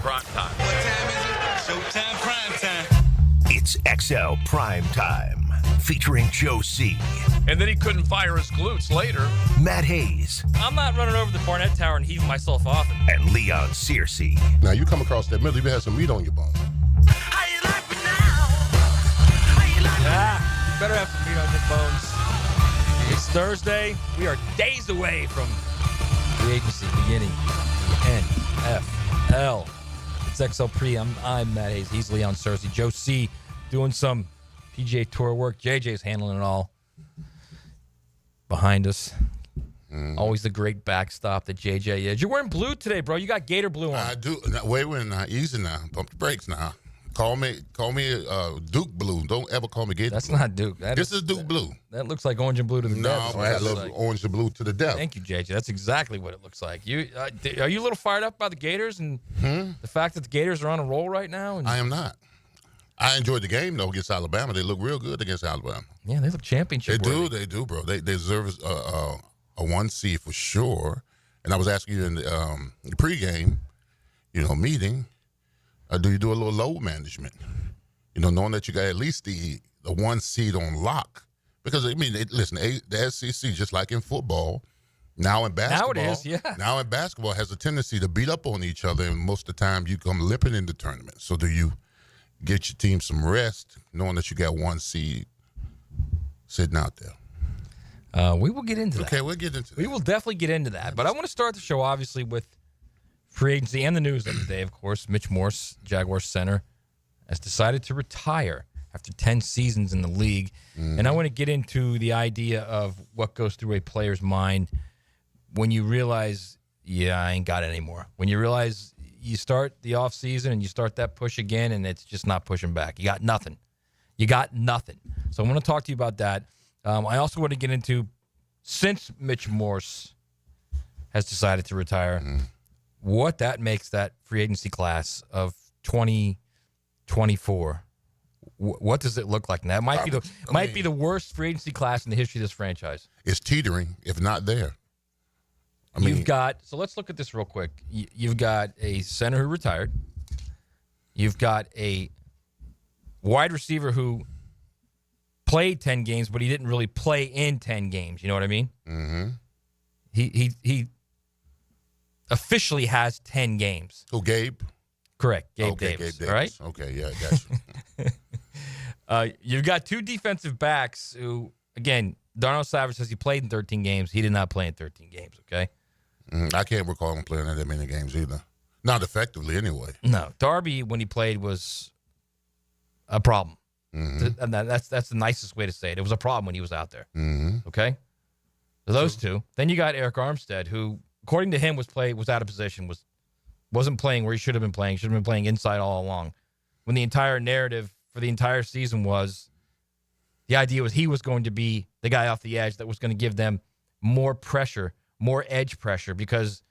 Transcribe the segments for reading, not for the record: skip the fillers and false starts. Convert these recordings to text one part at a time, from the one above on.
Primetime. What time is it? Showtime Primetime. It's XL Primetime, featuring Joe C. And then he couldn't fire his glutes later. Matt Hayes. I'm not running over the Barnett Tower and heaving myself off it. And Leon Searcy. Now, you come across that middle, you better have some meat on your bone. How you like me now? How you like me? Yeah, you better have some meat on your bones. It's Thursday. We are days away from the agency beginning the NFL. It's XL Pre. I'm Matt Hayes. He's Leon Searcy. Joe C. doing some PGA Tour work. JJ's handling it all behind us. Always the great backstop that JJ is. You're wearing blue today, bro. You got Gator blue on. I do. Now, wait, easy now. Pump the brakes now. Call me Duke Blue. Don't ever call me Gator That's Blue. not Duke. This is Duke Blue. That looks like orange and blue to the No, death. I love orange and blue to the death. Thank you, JJ. That's exactly what it looks like. You are you a little fired up by the Gators and the fact that the Gators are on a roll right now? And I am not. I enjoyed the game, though, against Alabama. They look real good against Alabama. yeah, they look championship. They do, bro. They deserve a 1C for sure. And I was asking you in the pregame, meeting, do you do a little load management? Knowing that you got at least the 1 seed on lock. Because, listen, the SEC, just like in football, now in basketball. Now it is, yeah. Now in basketball has a tendency to beat up on each other, and most of the time you come limping in the tournament. So do you get your team some rest, knowing that you got 1 seed sitting out there? We will get into that. Okay, we'll get into that. We will definitely get into that. But I want to start the show, obviously, with free agency and the news of the day, of course. Mitch Morse, Jaguars center, has decided to retire after 10 seasons in the league. And I want to get into the idea of what goes through a player's mind when you realize, I ain't got it anymore. When you realize you start the offseason and you start that push again and it's just not pushing back. You got nothing. So I want to talk to you about that. I also want to get into, since Mitch Morse has decided to retire, what that makes that free agency class of 2024. What does it look like now? It might be the worst free agency class in the history of this franchise. It's teetering, if not there. So let's look at this real quick. You've got a center who retired. You've got a wide receiver who played 10 games, but he didn't really play in 10 games. You know what I mean? Mm-hmm. He officially has 10 games. So Gabe? Correct. Gabe Okay, Davis. Gabe Davis. All right? Okay, yeah, I got you. You've got two defensive backs who, again, Darnell Savage says he played in 13 games. He did not play in 13 games, okay? I can't recall him playing in that many games either. Not effectively, anyway. No. Darby, when he played, was a problem. And that's the nicest way to say it. It was a problem when he was out there. Okay? So those two. Then you got Eric Armstead, who, according to him, was out of position, wasn't playing where he should have been playing. Should have been playing inside all along. When the entire narrative for the entire season was, the idea was he was going to be the guy off the edge that was going to give them more pressure, more edge pressure, because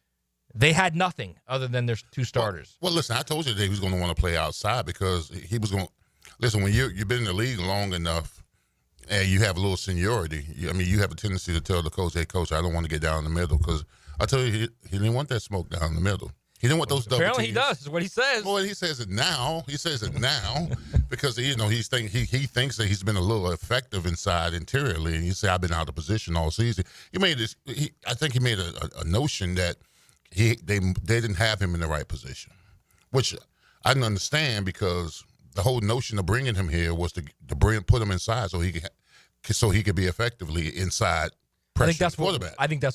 they had nothing other than their two starters. Well, listen, I told you that he was going to want to play outside because he was going to – listen, when you've been in the league long enough and you have a little seniority, you have a tendency to tell the coach, hey, coach, I don't want to get down in the middle, because I tell you, he didn't want that smoke down in the middle. He didn't want those double Apparently teams. he does, is what he says. Well, he says it now. Because he thinks that he's been a little effective inside interiorly, and you say I've been out of position all season. I think he made a notion that they didn't have him in the right position, which I didn't understand, because the whole notion of bringing him here was to put him inside so he could be effectively inside. I think that's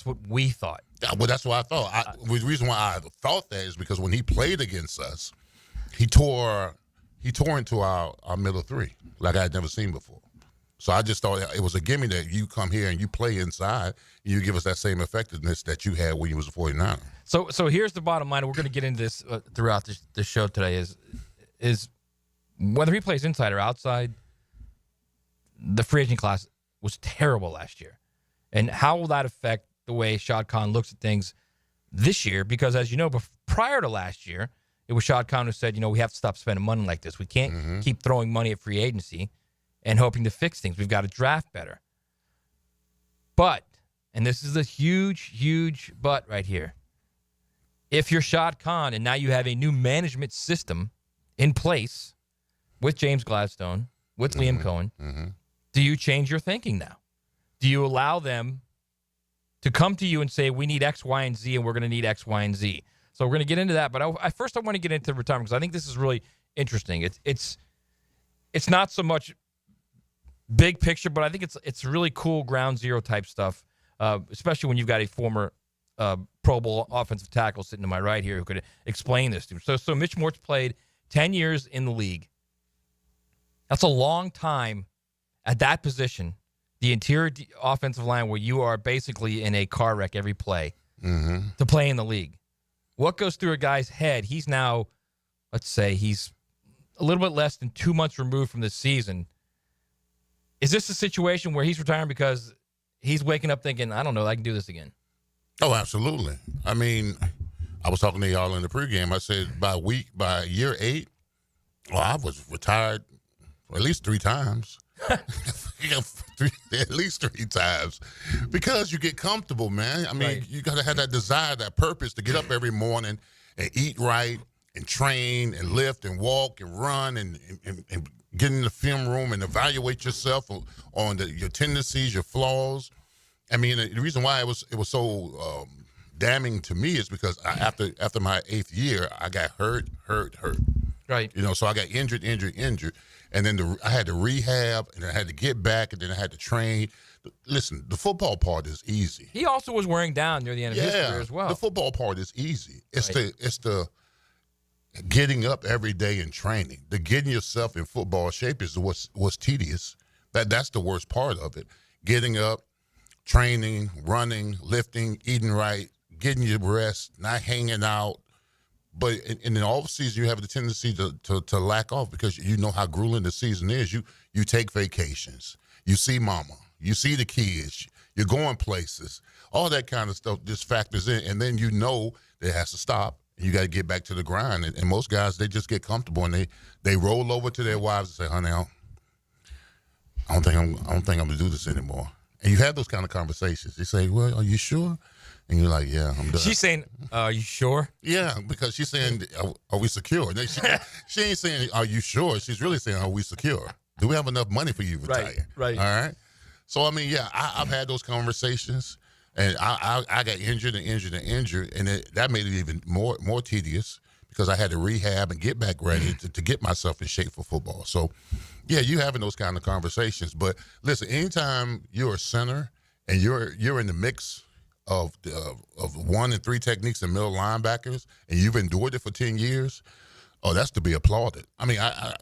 what we thought. Yeah, well, that's what I thought. The reason why I thought that is because when he played against us, he tore into our middle three like I had never seen before. So I just thought it was a gimme that you come here and you play inside and you give us that same effectiveness that you had when you was a 49er. So here's the bottom line. We're going to get into this throughout the show today is whether he plays inside or outside, the free agent class was terrible last year. And how will that affect the way Shad Khan looks at things this year? Because, as you know, prior to last year, it was Shad Khan who said, we have to stop spending money like this. We can't keep throwing money at free agency and hoping to fix things. We've got to draft better. But, and this is a huge, huge but right here, if you're Shad Khan and now you have a new management system in place with James Gladstone, with Liam Cohen, do you change your thinking now? Do you allow them to come to you and say, we need X, Y, and Z, and we're going to need X, Y, and Z? So we're going to get into that. But I want to get into retirement because I think this is really interesting. It's not so much big picture, but I think it's really cool ground zero type stuff, especially when you've got a former Pro Bowl offensive tackle sitting to my right here who could explain this to me. So Mitch Morse played 10 years in the league. That's a long time at that position, the interior offensive line where you are basically in a car wreck every play to play in the league. What goes through a guy's head? He's now, let's say, he's a little bit less than 2 months removed from this season. Is this a situation where he's retiring because he's waking up thinking, I don't know, I can do this again? Oh, absolutely. I mean, I was talking to y'all in the pregame. I said by year 8, well, I was retired at least 3 times. At least 3 times. Because you get comfortable, man. I mean, you got to have that desire, that purpose to get up every morning and eat right and train and lift and walk and run and get in the film room and evaluate yourself on your tendencies, your flaws. I mean, the reason why it was so damning to me is because after my 8th year, I got hurt. Right. You know, so I got injured, and then I had to rehab, and I had to get back, and then I had to train. Listen, the football part is easy. He also was wearing down near the end of his career as well. The football part is easy. It's the getting up every day and training. The getting yourself in football shape is what's tedious. That's the worst part of it. Getting up, training, running, lifting, eating right, getting your rest, not hanging out. But in the off season, you have the tendency to lack off because you know how grueling the season is. You take vacations, you see mama, you see the kids, you're going places, all that kind of stuff just factors in, and then you know that it has to stop. You got to get back to the grind. And most guys, they just get comfortable and they roll over to their wives and say, "Honey, I don't think I'm gonna do this anymore." And you have those kind of conversations. They say, "Well, are you sure?" And you're like, "Yeah, I'm done." She's saying, "Are you sure?" Yeah, because she's saying, "Are we secure?" She ain't saying, "Are you sure?" She's really saying, "Are we secure? Do we have enough money for you to retire?" Right. All right. So I mean, yeah, I've had those conversations, and I got injured, and that made it even more tedious because I had to rehab and get back ready to get myself in shape for football. So, yeah, you having those kind of conversations. But listen, anytime you're a center and you're in the mix of 1 and 3 techniques and middle linebackers, and you've endured it for 10 years, oh, that's to be applauded. I mean, I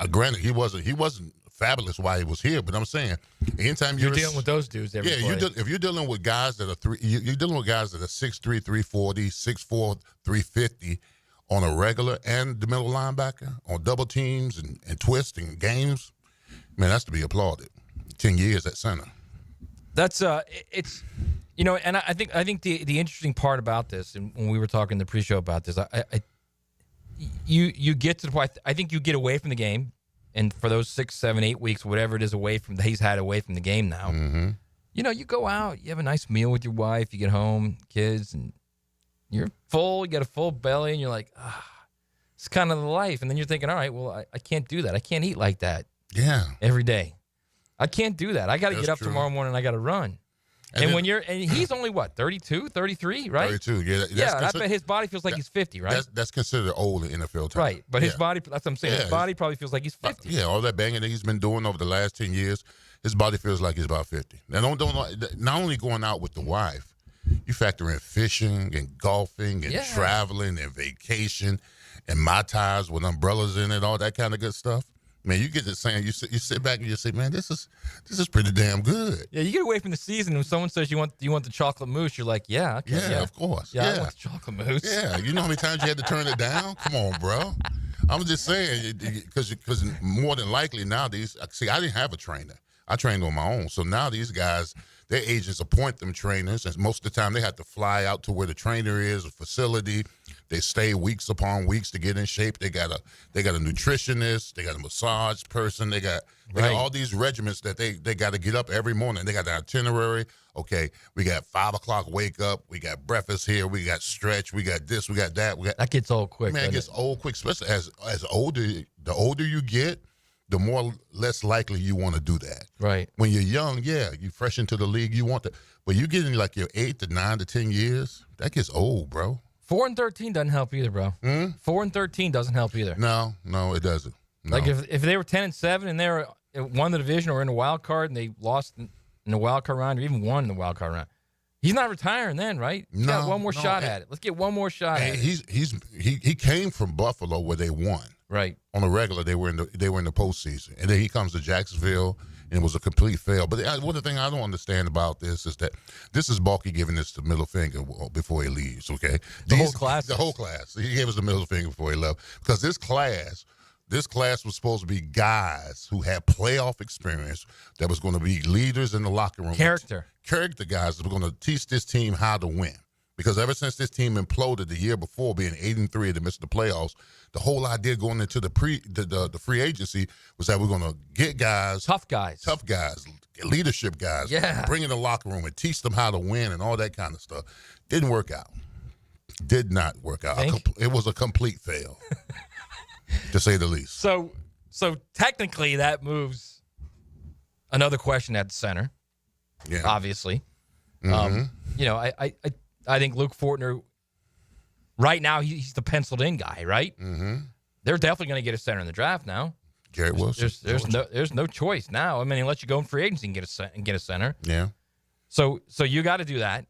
granted he wasn't fabulous while he was here, but I'm saying anytime you're dealing with those dudes every play. If you're dealing with guys that are you're dealing with guys that are 6'3", 340, 6'4", 350 on a regular and the middle linebacker on double teams and twists and games, man, that's to be applauded. 10 years at center. That's it's. You know, and I think the interesting part about this, and when we were talking in the pre-show about this, you get to the point. I think you get away from the game, and for those 6, 7, 8 weeks, whatever it is he's had away from the game now, you know, you go out, you have a nice meal with your wife, you get home, kids, and you're full. You got a full belly, and you're like, it's kind of the life. And then you're thinking, all right, well, I can't do that. I can't eat like that. Yeah. Every day, I can't do that. I got to get up true. tomorrow morning. I got to run. And he's only, what, 32, 33, right? 32, yeah. I bet his body feels like he's 50, right? That's considered old in NFL time. Right, but his body, that's what I'm saying, his body probably feels like he's 50. Yeah, all that banging that he's been doing over the last 10 years, his body feels like he's about 50. Now, not only going out with the wife, you factor in fishing and golfing and traveling and vacation and Mai Tais with umbrellas in it, all that kind of good stuff. Man, you get to saying you sit back and you say, man, this is pretty damn good. Yeah, you get away from the season when someone says you want the chocolate mousse, you're like, yeah, okay, yeah, of course. Yeah, I want the chocolate mousse. Yeah, you know how many times you had to turn it down? Come on, bro. I'm just saying because more than likely nowadays, see, I didn't have a trainer. I trained on my own. So now these guys, their agents appoint them trainers, and most of the time they have to fly out to where the trainer is, a facility, They stay weeks upon weeks to get in shape. They got a nutritionist. They got a massage person. They got all these regimens that they got to get up every morning. They got the itinerary. Okay, we got 5 o'clock wake up. We got breakfast here. We got stretch. We got this. We got that. That gets old quick. Man, it gets old quick, especially as the older you get, the more less likely you want to do that. Right. When you're young, you fresh into the league, you want to. But you get in like your 8 to 9 to 10 years, that gets old, bro. 4-13 doesn't help either, bro. 4-13 doesn't help either. No, it doesn't. No. Like if they were 10-7 and they won the division or in the wild card and they lost in the wild card round or even won in the wild card round, he's not retiring then, right? He's got one more shot at it. Let's get one more shot at it. He came from Buffalo where they won. Right. On the regular, they were in the postseason, and then he comes to Jacksonville, and it was a complete fail. But one of the thing I don't understand about this is that this is Balky giving us the middle finger before he leaves. Okay, the whole class. He gave us the middle finger before he left because this class was supposed to be guys who had playoff experience that was going to be leaders in the locker room. Character guys that were going to teach this team how to win. Because ever since this team imploded the year before, being 8-3, they missed the playoffs. The whole idea going into the free agency was that we're going to get guys, tough guys, leadership guys, bring in the locker room and teach them how to win and all that kind of stuff. Didn't work out. Did not work out. It was a complete fail, to say the least. So technically, that moves another question at the center. Yeah, obviously. Mm-hmm. I think Luke Fortner, right now, he's the penciled-in guy, right? Mm-hmm. They're definitely going to get a center in the draft now. Garrett Wilson. There's no choice now. I mean, unless you go in free agency and get a center. Yeah. So you got to do that.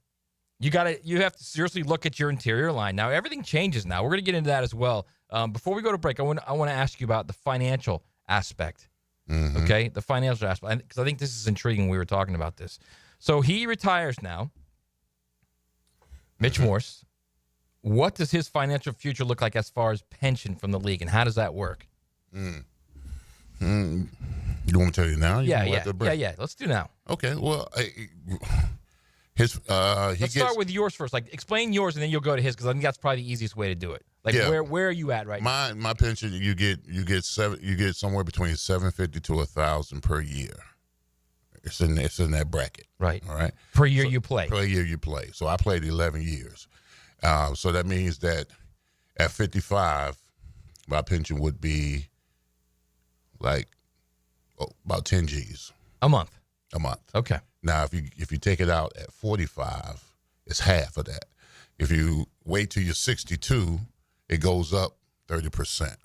You have to seriously look at your interior line. Now, everything changes now. We're going to get into that as well. Before we go to break, I want to ask you about the financial aspect. Mm-hmm. Okay? The financial aspect. Because I think this is intriguing. We were talking about this. So he retires now. Mitch Morse, what does his financial future look like as far as pension from the league, and how does that work? You want me to tell you now? Yeah. Let's do now. Okay. Well, let's start with yours first. Like, explain yours, and then you'll go to his, because I think that's probably the easiest way to do it. Like, where are you at right now? My pension, you get somewhere between $750 to $1,000 per year. It's in that bracket. Right. All right. Per year you play. Per year you play. So I played 11 years. So that means that at 55, my pension would be like about 10 G's. A month. Okay. Now, if you take it out at 45, it's half of that. If you wait till you're 62, it goes up 30%.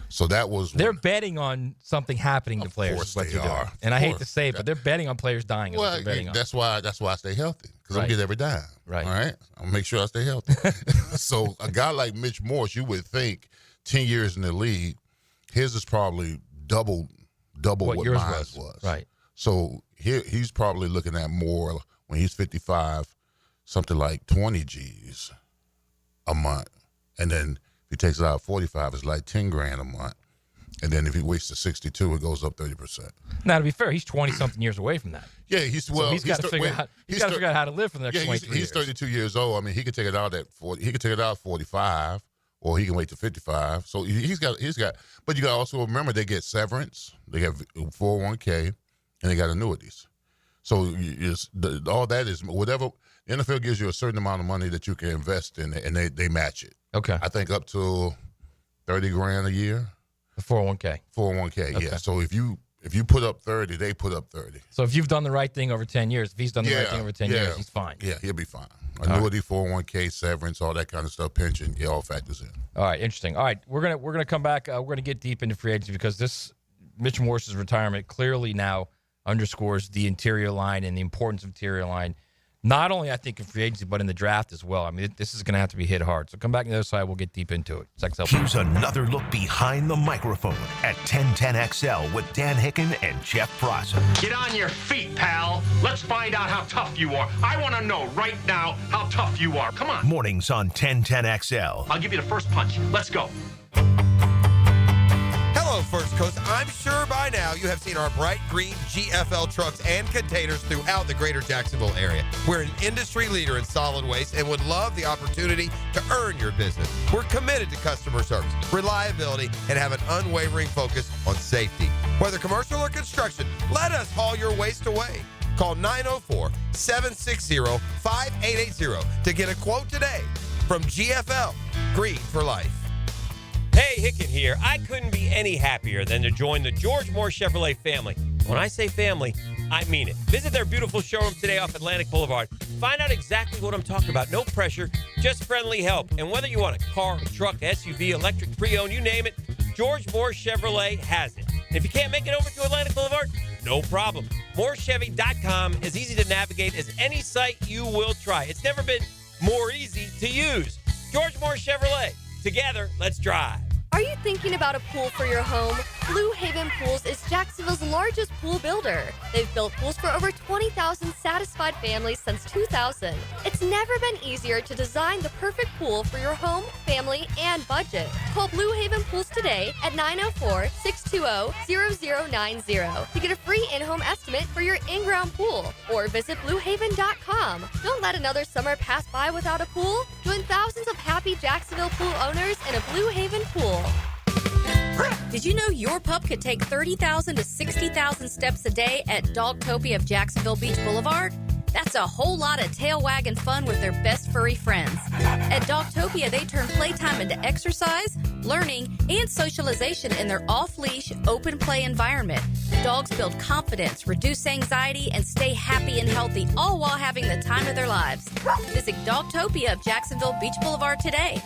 So that was they're betting on something happening to players. Is what they're doing. And I hate to say it, but they're betting on players dying. Well, that's why I stay healthy, because I'm get every dime. Right. All right. I'll make sure I stay healthy. So a guy like Mitch Morse, you would think 10 years in the league, his is probably double what mine was. Right. So he's probably looking at more when he's 55, something like 20 G's a month, and then. He takes it out at 45, it's like $10,000 a month. And then if he waits to 62, it goes up 30%. Now, to be fair, he's 20-something years away from that. Yeah, he's got to figure out how to live for the next 23 years. He's 32 years old. I mean, he could take it out at 40. He could take it out at 45, or he can wait to 55. So he's got. But you got to also remember they get severance, they have 401k, and they got annuities. So all that is whatever. The NFL gives you a certain amount of money that you can invest in, and they match it. Okay. I think up to $30,000 a year. The 401k. 401k, okay. Yeah. So if you put up 30, they put up 30. So if you've done the right thing over 10 years, if he's done the right thing over 10 years, he's fine. Yeah, he'll be fine. Annuity, 401k, severance, all that kind of stuff, pension, it all factors in. All right, interesting. All right, we're gonna come back. We're gonna get deep into free agency, because this Mitch Morse's retirement clearly now underscores the interior line and the importance of interior line. Not only, I think, in free agency, but in the draft as well. I mean, this is going to have to be hit hard. So come back on the other side. We'll get deep into it. Here's another look behind the microphone at 1010XL with Dan Hicken and Jeff Prosser. Get on your feet, pal. Let's find out how tough you are. I want to know right now how tough you are. Come on. Mornings on 1010XL. I'll give you the first punch. Let's go. Hello, Hello, First Coast. I'm sure by now you have seen our bright green GFL trucks and containers throughout the greater Jacksonville area. We're an industry leader in solid waste and would love the opportunity to earn your business. We're committed to customer service, reliability, and have an unwavering focus on safety. Whether commercial or construction, let us haul your waste away. Call 904-760-5880 to get a quote today from GFL, Green for Life. Hey, Hicken here. I couldn't be any happier than to join the George Morse Chevrolet family. When I say family, I mean it. Visit their beautiful showroom today off Atlantic Boulevard. Find out exactly what I'm talking about. No pressure, just friendly help. And whether you want a car, a truck, SUV, electric, pre-owned, you name it, George Morse Chevrolet has it. And if you can't make it over to Atlantic Boulevard, no problem. MorseChevy.com is easy to navigate as any site you will try. It's never been more easy to use. George Morse Chevrolet. Together, let's drive. Are you thinking about a pool for your home? Blue Haven Pools is Jacksonville's largest pool builder. They've built pools for over 20,000 satisfied families since 2000. It's never been easier to design the perfect pool for your home, family, and budget. Call Blue Haven Pools today at 904-620-0090 to get a free in-home estimate for your in-ground pool, or visit bluehaven.com. Don't let another summer pass by without a pool. Join thousands of happy Jacksonville pool owners in a Blue Haven pool. Did you know your pup could take 30,000 to 60,000 steps a day at Dogtopia of Jacksonville Beach Boulevard? That's a whole lot of tail wagging fun with their best furry friends. At Dogtopia, they turn playtime into exercise, learning, and socialization in their off-leash, open play environment. Dogs build confidence, reduce anxiety, and stay happy and healthy, all while having the time of their lives. Visit Dogtopia of Jacksonville Beach Boulevard today.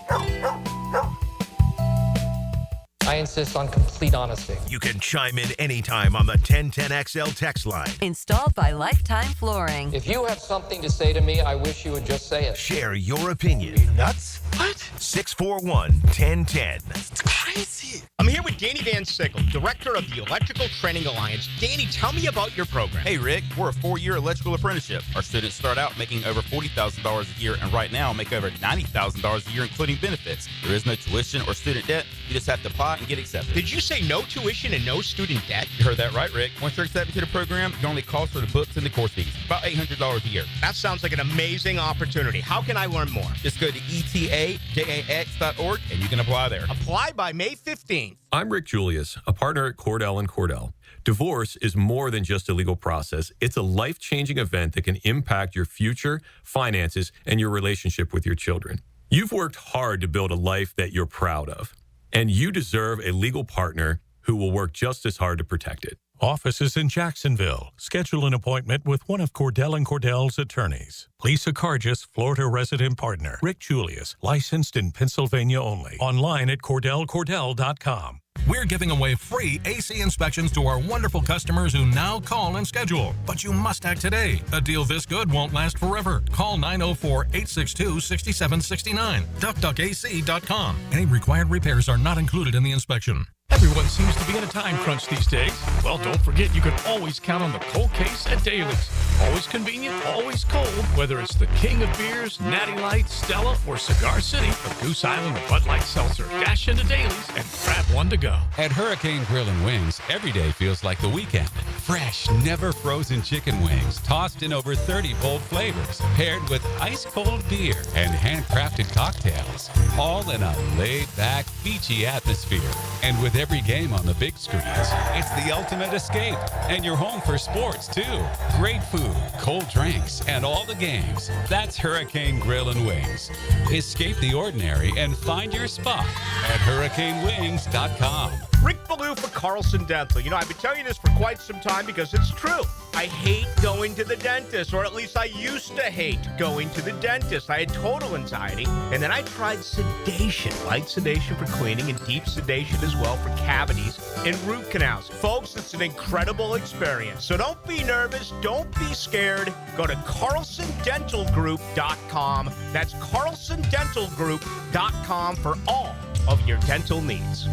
I insist on complete honesty. You can chime in anytime on the 1010XL text line. Installed by Lifetime Flooring. If you have something to say to me, I wish you would just say it. Share your opinion. Nuts? What? 641-1010. That's crazy. I'm here with Danny Van Sickle, director of the Electrical Training Alliance. Danny, tell me about your program. Hey, Rick, we're a 4-year electrical apprenticeship. Our students start out making over $40,000 a year, and right now make over $90,000 a year, including benefits. There is no tuition or student debt. You just have to apply and get accepted. Did you say no tuition and no student debt? You heard that right, Rick. Once you're accepted to the program, your only cost for the books and the course fees, about $800 a year. That sounds like an amazing opportunity. How can I learn more? Just go to etajax.org and you can apply there. Apply by May 15th. I'm Rick Julius, a partner at Cordell & Cordell. Divorce is more than just a legal process. It's a life-changing event that can impact your future, finances, and your relationship with your children. You've worked hard to build a life that you're proud of, and you deserve a legal partner who will work just as hard to protect it. Offices in Jacksonville. Schedule an appointment with one of Cordell & Cordell's attorneys. Lisa Cargis, Florida resident partner. Rick Julius, licensed in Pennsylvania only. Online at CordellCordell.com. We're giving away free AC inspections to our wonderful customers who now call and schedule. But you must act today. A deal this good won't last forever. Call 904-862-6769. DuckDuckAC.com. Any required repairs are not included in the inspection. Everyone seems to be in a time crunch these days. Well, don't forget you can always count on the cold case at Daly's. Always convenient, always cold. Whether it's the king of beers, Natty Light, Stella, or Cigar City, or Goose Island or Bud Light Seltzer, dash into Daly's and grab one to go. At Hurricane Grill and Wings, every day feels like the weekend. Fresh, never frozen chicken wings, tossed in over 30 bold flavors, paired with ice-cold beer and handcrafted cocktails, all in a laid-back, beachy atmosphere. And with every game on the big screens, it's the ultimate escape. And you're home for sports, too. Great food, cold drinks, and all the games. That's Hurricane Grill and Wings. Escape the ordinary and find your spot at hurricanewings.com. Rick Ballou for Carlson Dental. You know, I've been telling you this for quite some time because it's true. I hate going to the dentist, or at least I used to hate going to the dentist. I had total anxiety, and then I tried sedation, light sedation for cleaning and deep sedation as well for cavities and root canals. Folks, it's an incredible experience. So don't be nervous. Don't be scared. Go to CarlsonDentalGroup.com. That's CarlsonDentalGroup.com for all of your dental needs.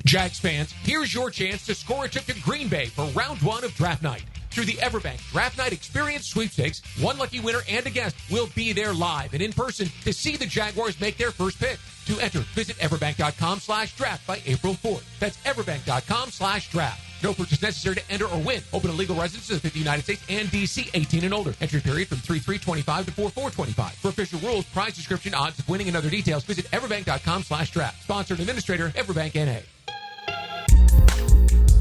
Jags fans, here's your chance to score a trip to Green Bay for round one of draft night. through the Everbank Draft Night Experience Sweepstakes. One lucky winner and a guest will be there live and in person to see the Jaguars make their first pick. To enter, visit everbank.com/draft by April 4th. That's everbank.com/draft. No purchase necessary to enter or win. Open to legal residents of the United States and D.C. 18 and older. Entry period from 3/3/25 to 4/4/25. For official rules, prize description, odds of winning, and other details, visit everbank.com/draft. Sponsor and administrator, Everbank N.A.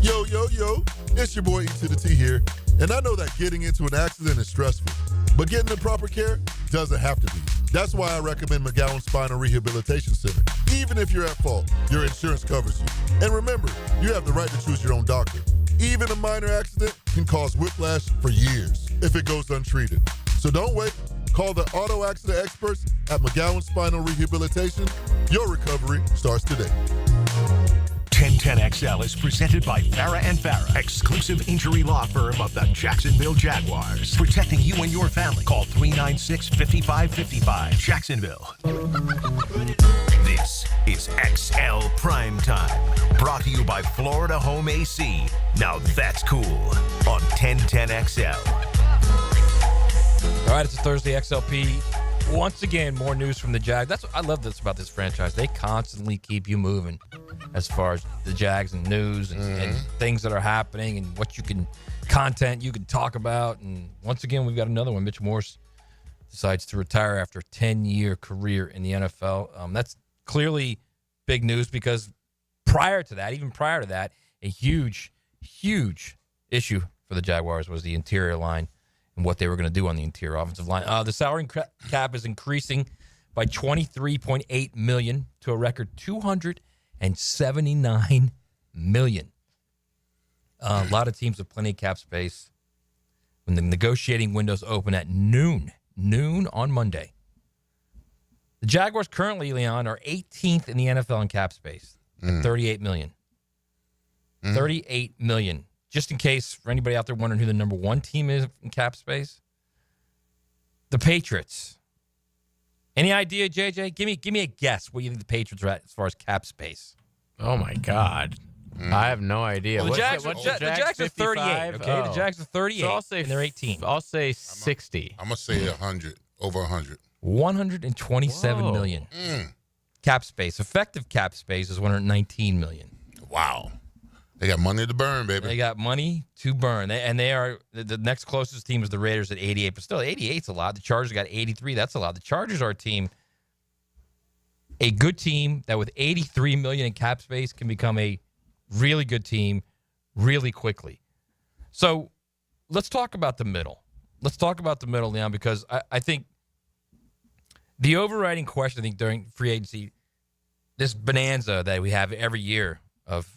Yo, yo, yo. It's your boy E to the T here. And I know that getting into an accident is stressful, but getting the proper care doesn't have to be. That's why I recommend McGowan Spinal Rehabilitation Center. Even if you're at fault, your insurance covers you. And remember, you have the right to choose your own doctor. Even a minor accident can cause whiplash for years if it goes untreated. So don't wait. Call the auto accident experts at McGowan Spinal Rehabilitation. Your recovery starts today. 1010XL is presented by Farah and Farah, exclusive injury law firm of the Jacksonville Jaguars. Protecting you and your family. Call 396-5555. Jacksonville. This is XL Primetime. Brought to you by Florida Home AC. Now that's cool. On 1010XL. All right, it's a Thursday XLP. Once again, more news from the Jags. That's what I love this about this franchise. They constantly keep you moving as far as the Jags and news and things that are happening and what content you can talk about. And once again, we've got another one. Mitch Morse decides to retire after a 10-year career in the NFL. That's clearly big news because prior to that, a huge, huge issue for the Jaguars was the interior line and what they were going to do on the interior offensive line. The salary cap is increasing by $23.8 million to a record $279 million. A lot of teams have plenty of cap space. When the negotiating windows open at noon on Monday. The Jaguars currently, Leon, are 18th in the NFL in cap space at $38 million. $38 million. Just in case, for anybody out there wondering who the number one team is in cap space, the Patriots. Any idea, JJ? Give me a guess what you think the Patriots are at as far as cap space. Oh, my God. I have no idea. Well, the Jags are 38. Okay, the Jags are 38, so I'll say, and they're 18. I'll say 60. I'm going to say 100, over 100. $127 million. Cap space. Effective cap space is $119 million. Wow. They got money to burn, baby. They got money to burn. They are the next closest team is the Raiders at 88, but still 88's a lot. The Chargers got 83. That's a lot. The Chargers are a good team that with $83 million in cap space can become a really good team really quickly. So let's talk about the middle. Leon, because I think the overriding question, during free agency, this bonanza that we have every year of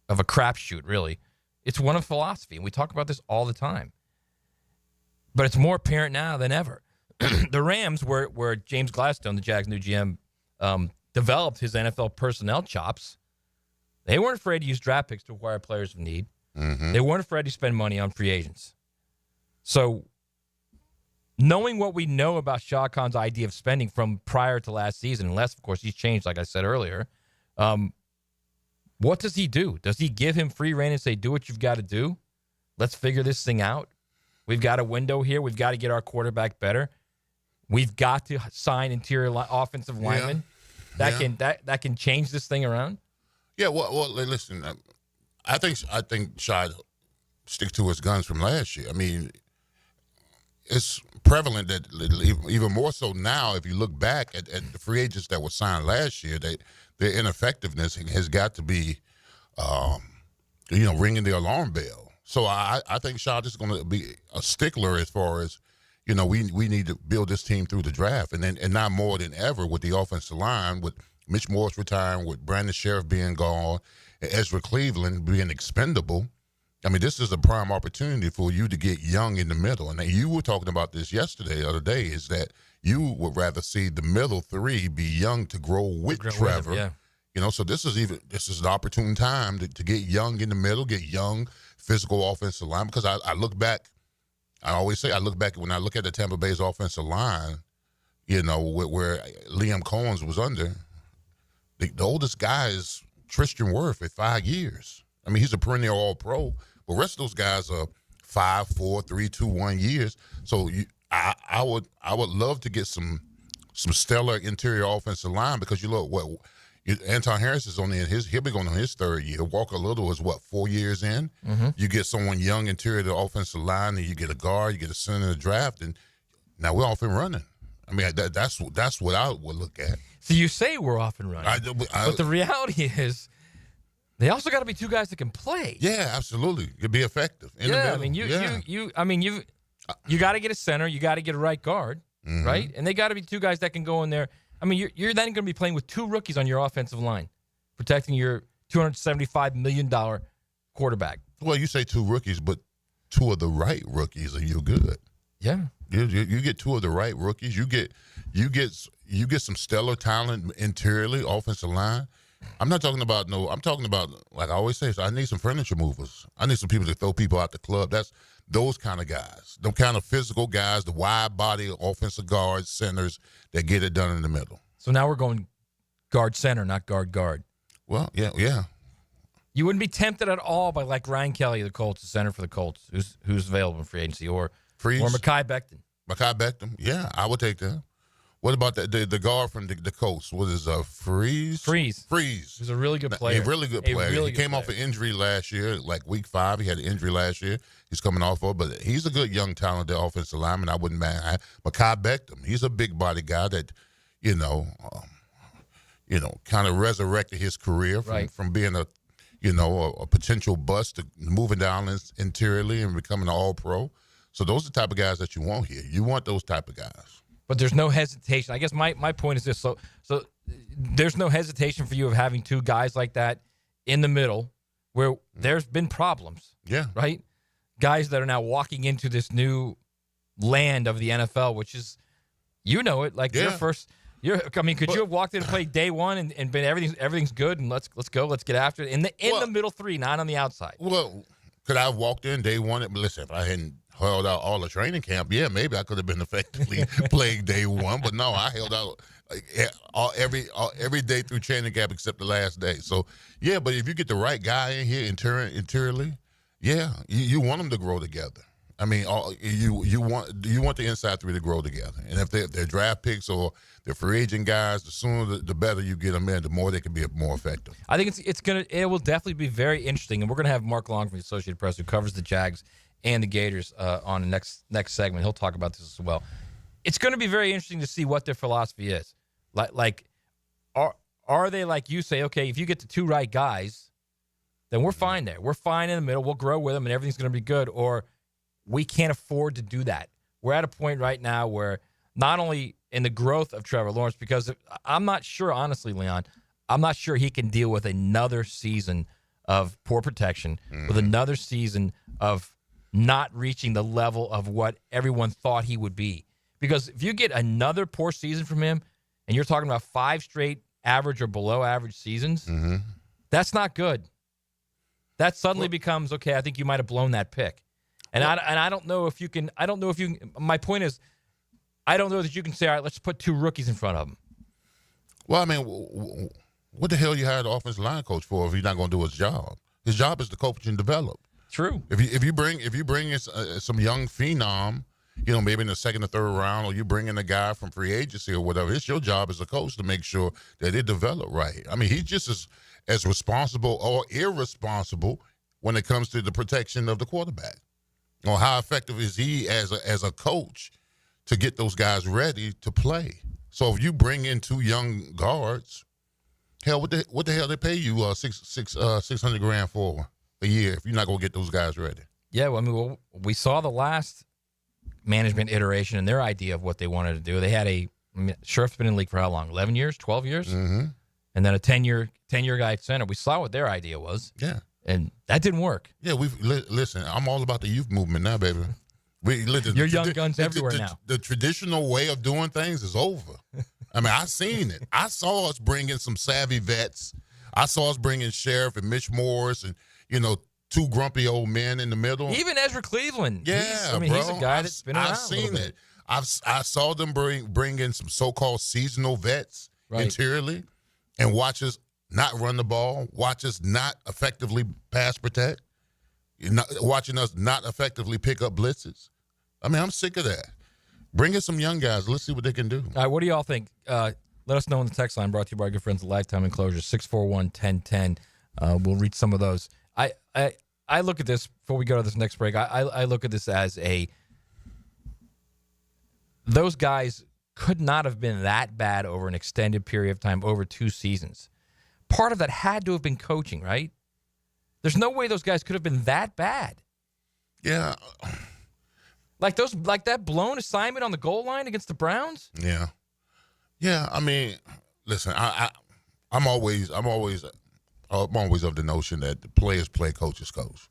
a crapshoot, really, it's one of philosophy, and we talk about this all the time. But it's more apparent now than ever. The Rams, where James Gladstone, the Jags' new GM, developed his NFL personnel chops, they weren't afraid to use draft picks to acquire players of need. They weren't afraid to spend money on free agents. So knowing what we know about Shah Khan's idea of spending from prior to last season, unless, of course, he's changed, like I said earlier, what does he do? Does he give him free rein and say, do what you've got to do? Let's figure this thing out. We've got a window here. We've got to get our quarterback better. We've got to sign interior offensive linemen that can change this thing around. Yeah, well, listen, I think Shad stick to his guns from last year. I mean, it's prevalent that even more so now, if you look back at the free agents that were signed last year, their ineffectiveness has got to be, ringing the alarm bell. So I think Shad is going to be a stickler as far as, we need to build this team through the draft, and now more than ever with the offensive line, with Mitch Morse retiring, with Brandon Sheriff being gone, and Ezra Cleveland being expendable. I mean, this is a prime opportunity for you to get young in the middle. And you were talking about this the other day, is that you would rather see the middle three be young to grow with Trevor. So this is an opportune time to get young in the middle, get young physical offensive line. Because I look back, I always say I look back when I look at the Tampa Bay's offensive line, where Liam Cohen's was under. The oldest guy is Tristan Wirth at 5 years. I mean, he's a perennial All-Pro. But the rest of those guys are 5, 4, 3, 2, 1 years. So I would love to get some stellar interior offensive line, because you look what Anton Harris is he'll be going on his third year. Walker Little is 4 years in. Mm-hmm. You get someone young interior to the offensive line, and you get a guard, you get a center in the draft, and now we're off and running. I mean, that's what I would look at. So you say we're off and running, but the reality is, they also got to be two guys that can play. Yeah, absolutely. You'd be effective in the middle. I mean, you got to get a center, you got to get a right guard, Mm-hmm. right? And they got to be two guys that can go in there. I mean, you're then going to be playing with two rookies on your offensive line, protecting your $275 million quarterback. Well, you say two rookies, but two of the right rookies, and you're good. Yeah, you get two of the right rookies. You get some stellar talent interiorly, offensive line. I'm not talking about I'm talking about, like I always say, so I need some furniture movers. I need some people to throw people out the club. That's those kind of guys, them kind of physical guys, the wide body offensive guards, centers that get it done in the middle. So now we're going guard center, not guard. Well, yeah. You wouldn't be tempted at all by like Ryan Kelly, the Colts, the center for the Colts, who's available in free agency, or Mekhi Becton. Mekhi Becton, yeah, I would take that. What about the guard from the Colts? What is Freeze? He's a really good player. A really good player. He came off an injury last year, like week 5. He had an injury last year. He's coming off of, but he's a good young talented offensive lineman. I wouldn't mind. Mekhi Becton, he's a big body guy that, kind of resurrected his career from being a potential bust to moving down interiorly and becoming an all-pro. So those are the type of guys that you want here. You want those type of guys. But there's no hesitation. I guess my point is this. So there's no hesitation for you of having two guys like that in the middle where there's been problems. Yeah. Right? Guys that are now walking into this new land of the NFL, which is, like your first. Could you have walked in and played day one and been everything's good and let's go, let's get after it in the middle three, not on the outside? Well, could I have walked in day one? Listen, if I hadn't held out all the training camp, yeah, maybe I could have been effectively playing day one. But no, I held out every day through training camp except the last day. So yeah, but if you get the right guy in here interiorly, yeah, you want them to grow together. I mean, you want the inside three to grow together, and if they're draft picks or they're free agent guys, the sooner the better you get them in, the more they can be more effective. I think it will definitely be very interesting, and we're gonna have Mark Long from the Associated Press, who covers the Jags and the Gators, on the next segment. He'll talk about this as well. It's going to be very interesting to see what their philosophy is. Like, are they like you say? Okay, if you get the two right guys, then we're fine there. We're fine in the middle. We'll grow with them, and everything's going to be good. Or we can't afford to do that. We're at a point right now where not only in the growth of Trevor Lawrence, because I'm not sure, honestly, Leon, I'm not sure he can deal with another season of poor protection, with another season of not reaching the level of what everyone thought he would be. Because if you get another poor season from him, and you're talking about 5 straight average or below average seasons, that's not good. That suddenly becomes, okay, I think you might have blown that pick. And I don't know if you can, my point is, I don't know that you can say, all right, let's put 2 rookies in front of him. Well, I mean, what the hell you hired the offensive line coach for if he's not going to do his job? His job is to coach and develop. True. If you bring in some young phenom, maybe in the second or third round, or you bring in a guy from free agency or whatever, it's your job as a coach to make sure that it develop right. I mean, he's just as responsible or irresponsible when it comes to the protection of the quarterback. Or how effective is he as a coach to get those guys ready to play? So if you bring in 2 young guards, hell, what the hell they pay you $600,000 for a year if you're not going to get those guys ready? Yeah, well, I mean, we saw the last management iteration and their idea of what they wanted to do. They had Scherf's been in the league for how long? 11 years, 12 years? Mm-hmm. And then a 10-year guy at center. We saw what their idea was. Yeah. And that didn't work. Yeah, listen, I'm all about the youth movement now, baby. You're young guns everywhere now. The traditional way of doing things is over. I mean, I seen it. I saw us bring in some savvy vets. I saw us bring in Sheriff and Mitch Morse and, 2 grumpy old men in the middle. Even Ezra Cleveland. Yeah, he's a guy that's been around. I've seen it. I saw them bring in some so-called seasonal vets interiorly and watch us not run the ball, watch us not effectively pass protect. watching us not effectively pick up blitzes. I mean, I'm sick of that. Bring in some young guys. Let's see what they can do. All right, what do y'all think? Let us know on the text line, brought to you by our good friends at Lifetime Enclosures, 641-1010. We'll reach some of those. I look at this, before we go to this next break, I look at this as those guys could not have been that bad over an extended period of time, over 2 seasons. Part of that had to have been coaching, right? There's no way those guys could have been that bad. Yeah. Like that blown assignment on the goal line against the Browns? Yeah. Yeah, I mean, listen, I'm always of the notion that the players play, coaches coach.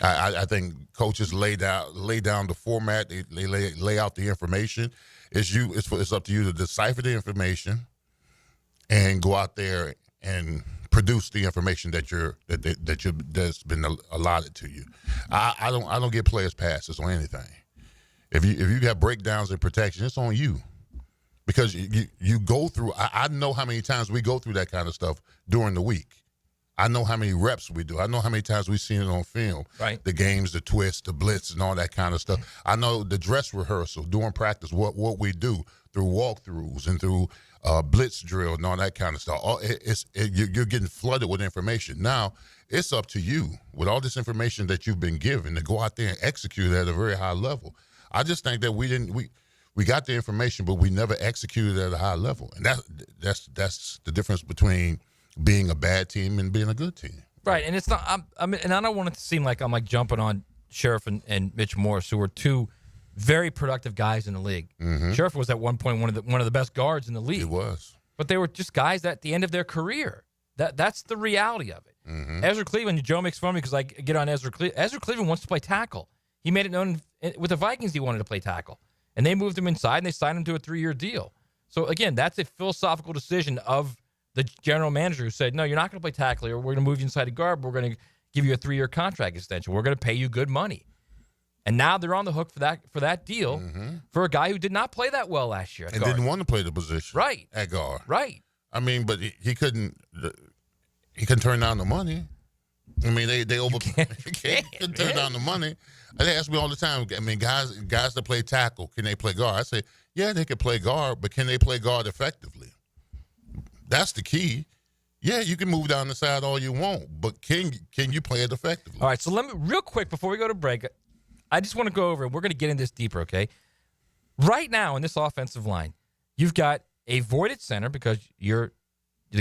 I think coaches lay down the format, they lay out the information. It's up to you to decipher the information and go out there and produce the information that's been allotted to you. I don't get players passes on anything. If you got breakdowns in protection, it's on you, because you go through. I know how many times we go through that kind of stuff during the week. I know how many reps we do. I know how many times we've seen it on film. Right. The games, the twists, the blitz, and all that kind of stuff. I know the dress rehearsal, during practice, what we do through walkthroughs and through blitz drill and all that kind of stuff. You're getting flooded with information. Now, it's up to you, with all this information that you've been given, to go out there and execute at a very high level. I just think that we got the information, but we never executed at a high level. And that's the difference between being a bad team and being a good team. Right, and it's not. And I don't want it to seem like I'm like jumping on Sheriff and Mitch Morse, who are two very productive guys in the league. Mm-hmm. Sheriff was at one point one of the best guards in the league. He was, but they were just guys at the end of their career. That's the reality of it. Mm-hmm. Ezra Cleveland, Joe makes fun of me because I get on Ezra Cleveland. Ezra Cleveland wants to play tackle. He made it known with the Vikings he wanted to play tackle, and they moved him inside and they signed him to a 3-year deal. So again, that's a philosophical decision of the general manager, who said, no, you're not going to play tackle here. We're going to move you inside the guard. We're going to give you a 3-year contract extension. We're going to pay you good money. And now they're on the hook for that deal for a guy who did not play that well last year. And didn't want to play the position. Right. At guard. Right. I mean, but he couldn't turn down the money. I mean, they couldn't turn down the money. They ask me all the time, I mean, guys that play tackle, can they play guard? I say, yeah, they can play guard, but can they play guard effectively? That's the key. Yeah, you can move down the side all you want, but can you play it effectively? All right, so let me, real quick, before we go to break, I just want to go over, and we're going to get in this deeper, okay? Right now in this offensive line, you've got a voided center because the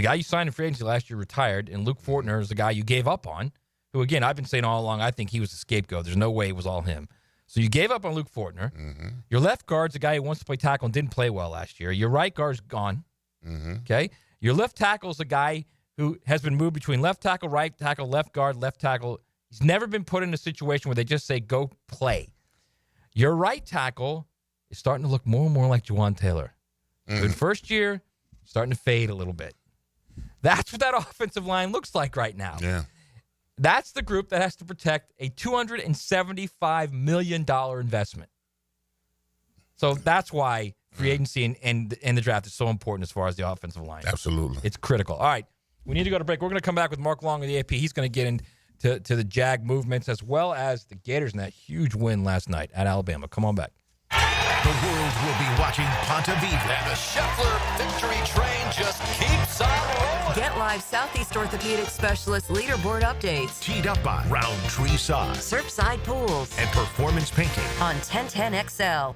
guy you signed in free agency last year retired, and Luke Fortner is the guy you gave up on, who, again, I've been saying all along, I think he was the scapegoat. There's no way it was all him. So you gave up on Luke Fortner. Mm-hmm. Your left guard's a guy who wants to play tackle and didn't play well last year. Your right guard's gone, okay? Your left tackle's a guy who has been moved between left tackle, right tackle, left guard, left tackle. He's never been put in a situation where they just say, go play. Your right tackle is starting to look more and more like Juwan Taylor. Good first year, starting to fade a little bit. That's what that offensive line looks like right now. Yeah. That's the group that has to protect a $275 million investment. So that's why free agency and the draft is so important as far as the offensive line. Absolutely. It's critical. All right. We need to go to break. We're going to come back with Mark Long of the AP. He's going to get into the Jag movements as well as the Gators and that huge win last night at Alabama. Come on back. The world will be watching Ponte Vedra. And the Scheffler victory train just keeps on rolling. Get live Southeast Orthopedic Specialist leaderboard updates. Teed up by Roundtree Sauce Surfside Pools. and Performance Painting. On 1010XL.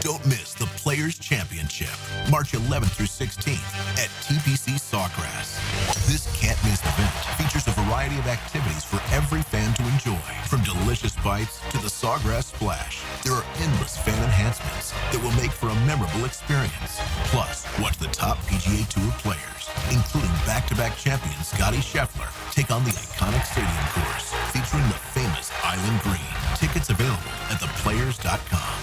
Don't miss the Players' Championship, March 11th through 16th at TPC Sawgrass. This can't-miss event features a variety of activities for every fan to enjoy, from delicious bites to the Sawgrass Splash. There are endless fan enhancements that will make for a memorable experience. Plus, watch the top PGA Tour players, including back-to-back champion Scottie Scheffler, take on the iconic stadium course featuring the famous Island Green. Tickets available at theplayers.com.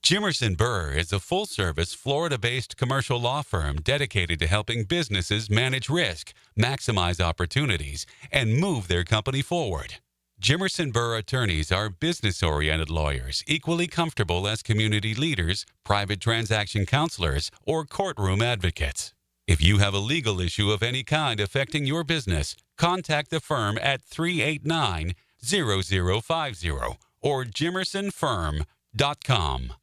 Jimerson Burr is a full-service, Florida-based commercial law firm dedicated to helping businesses manage risk, maximize opportunities, and move their company forward. Jimerson Burr attorneys are business-oriented lawyers, equally comfortable as community leaders, private transaction counselors, or courtroom advocates. If you have a legal issue of any kind affecting your business, contact the firm at 389 or jimersonfirm.com.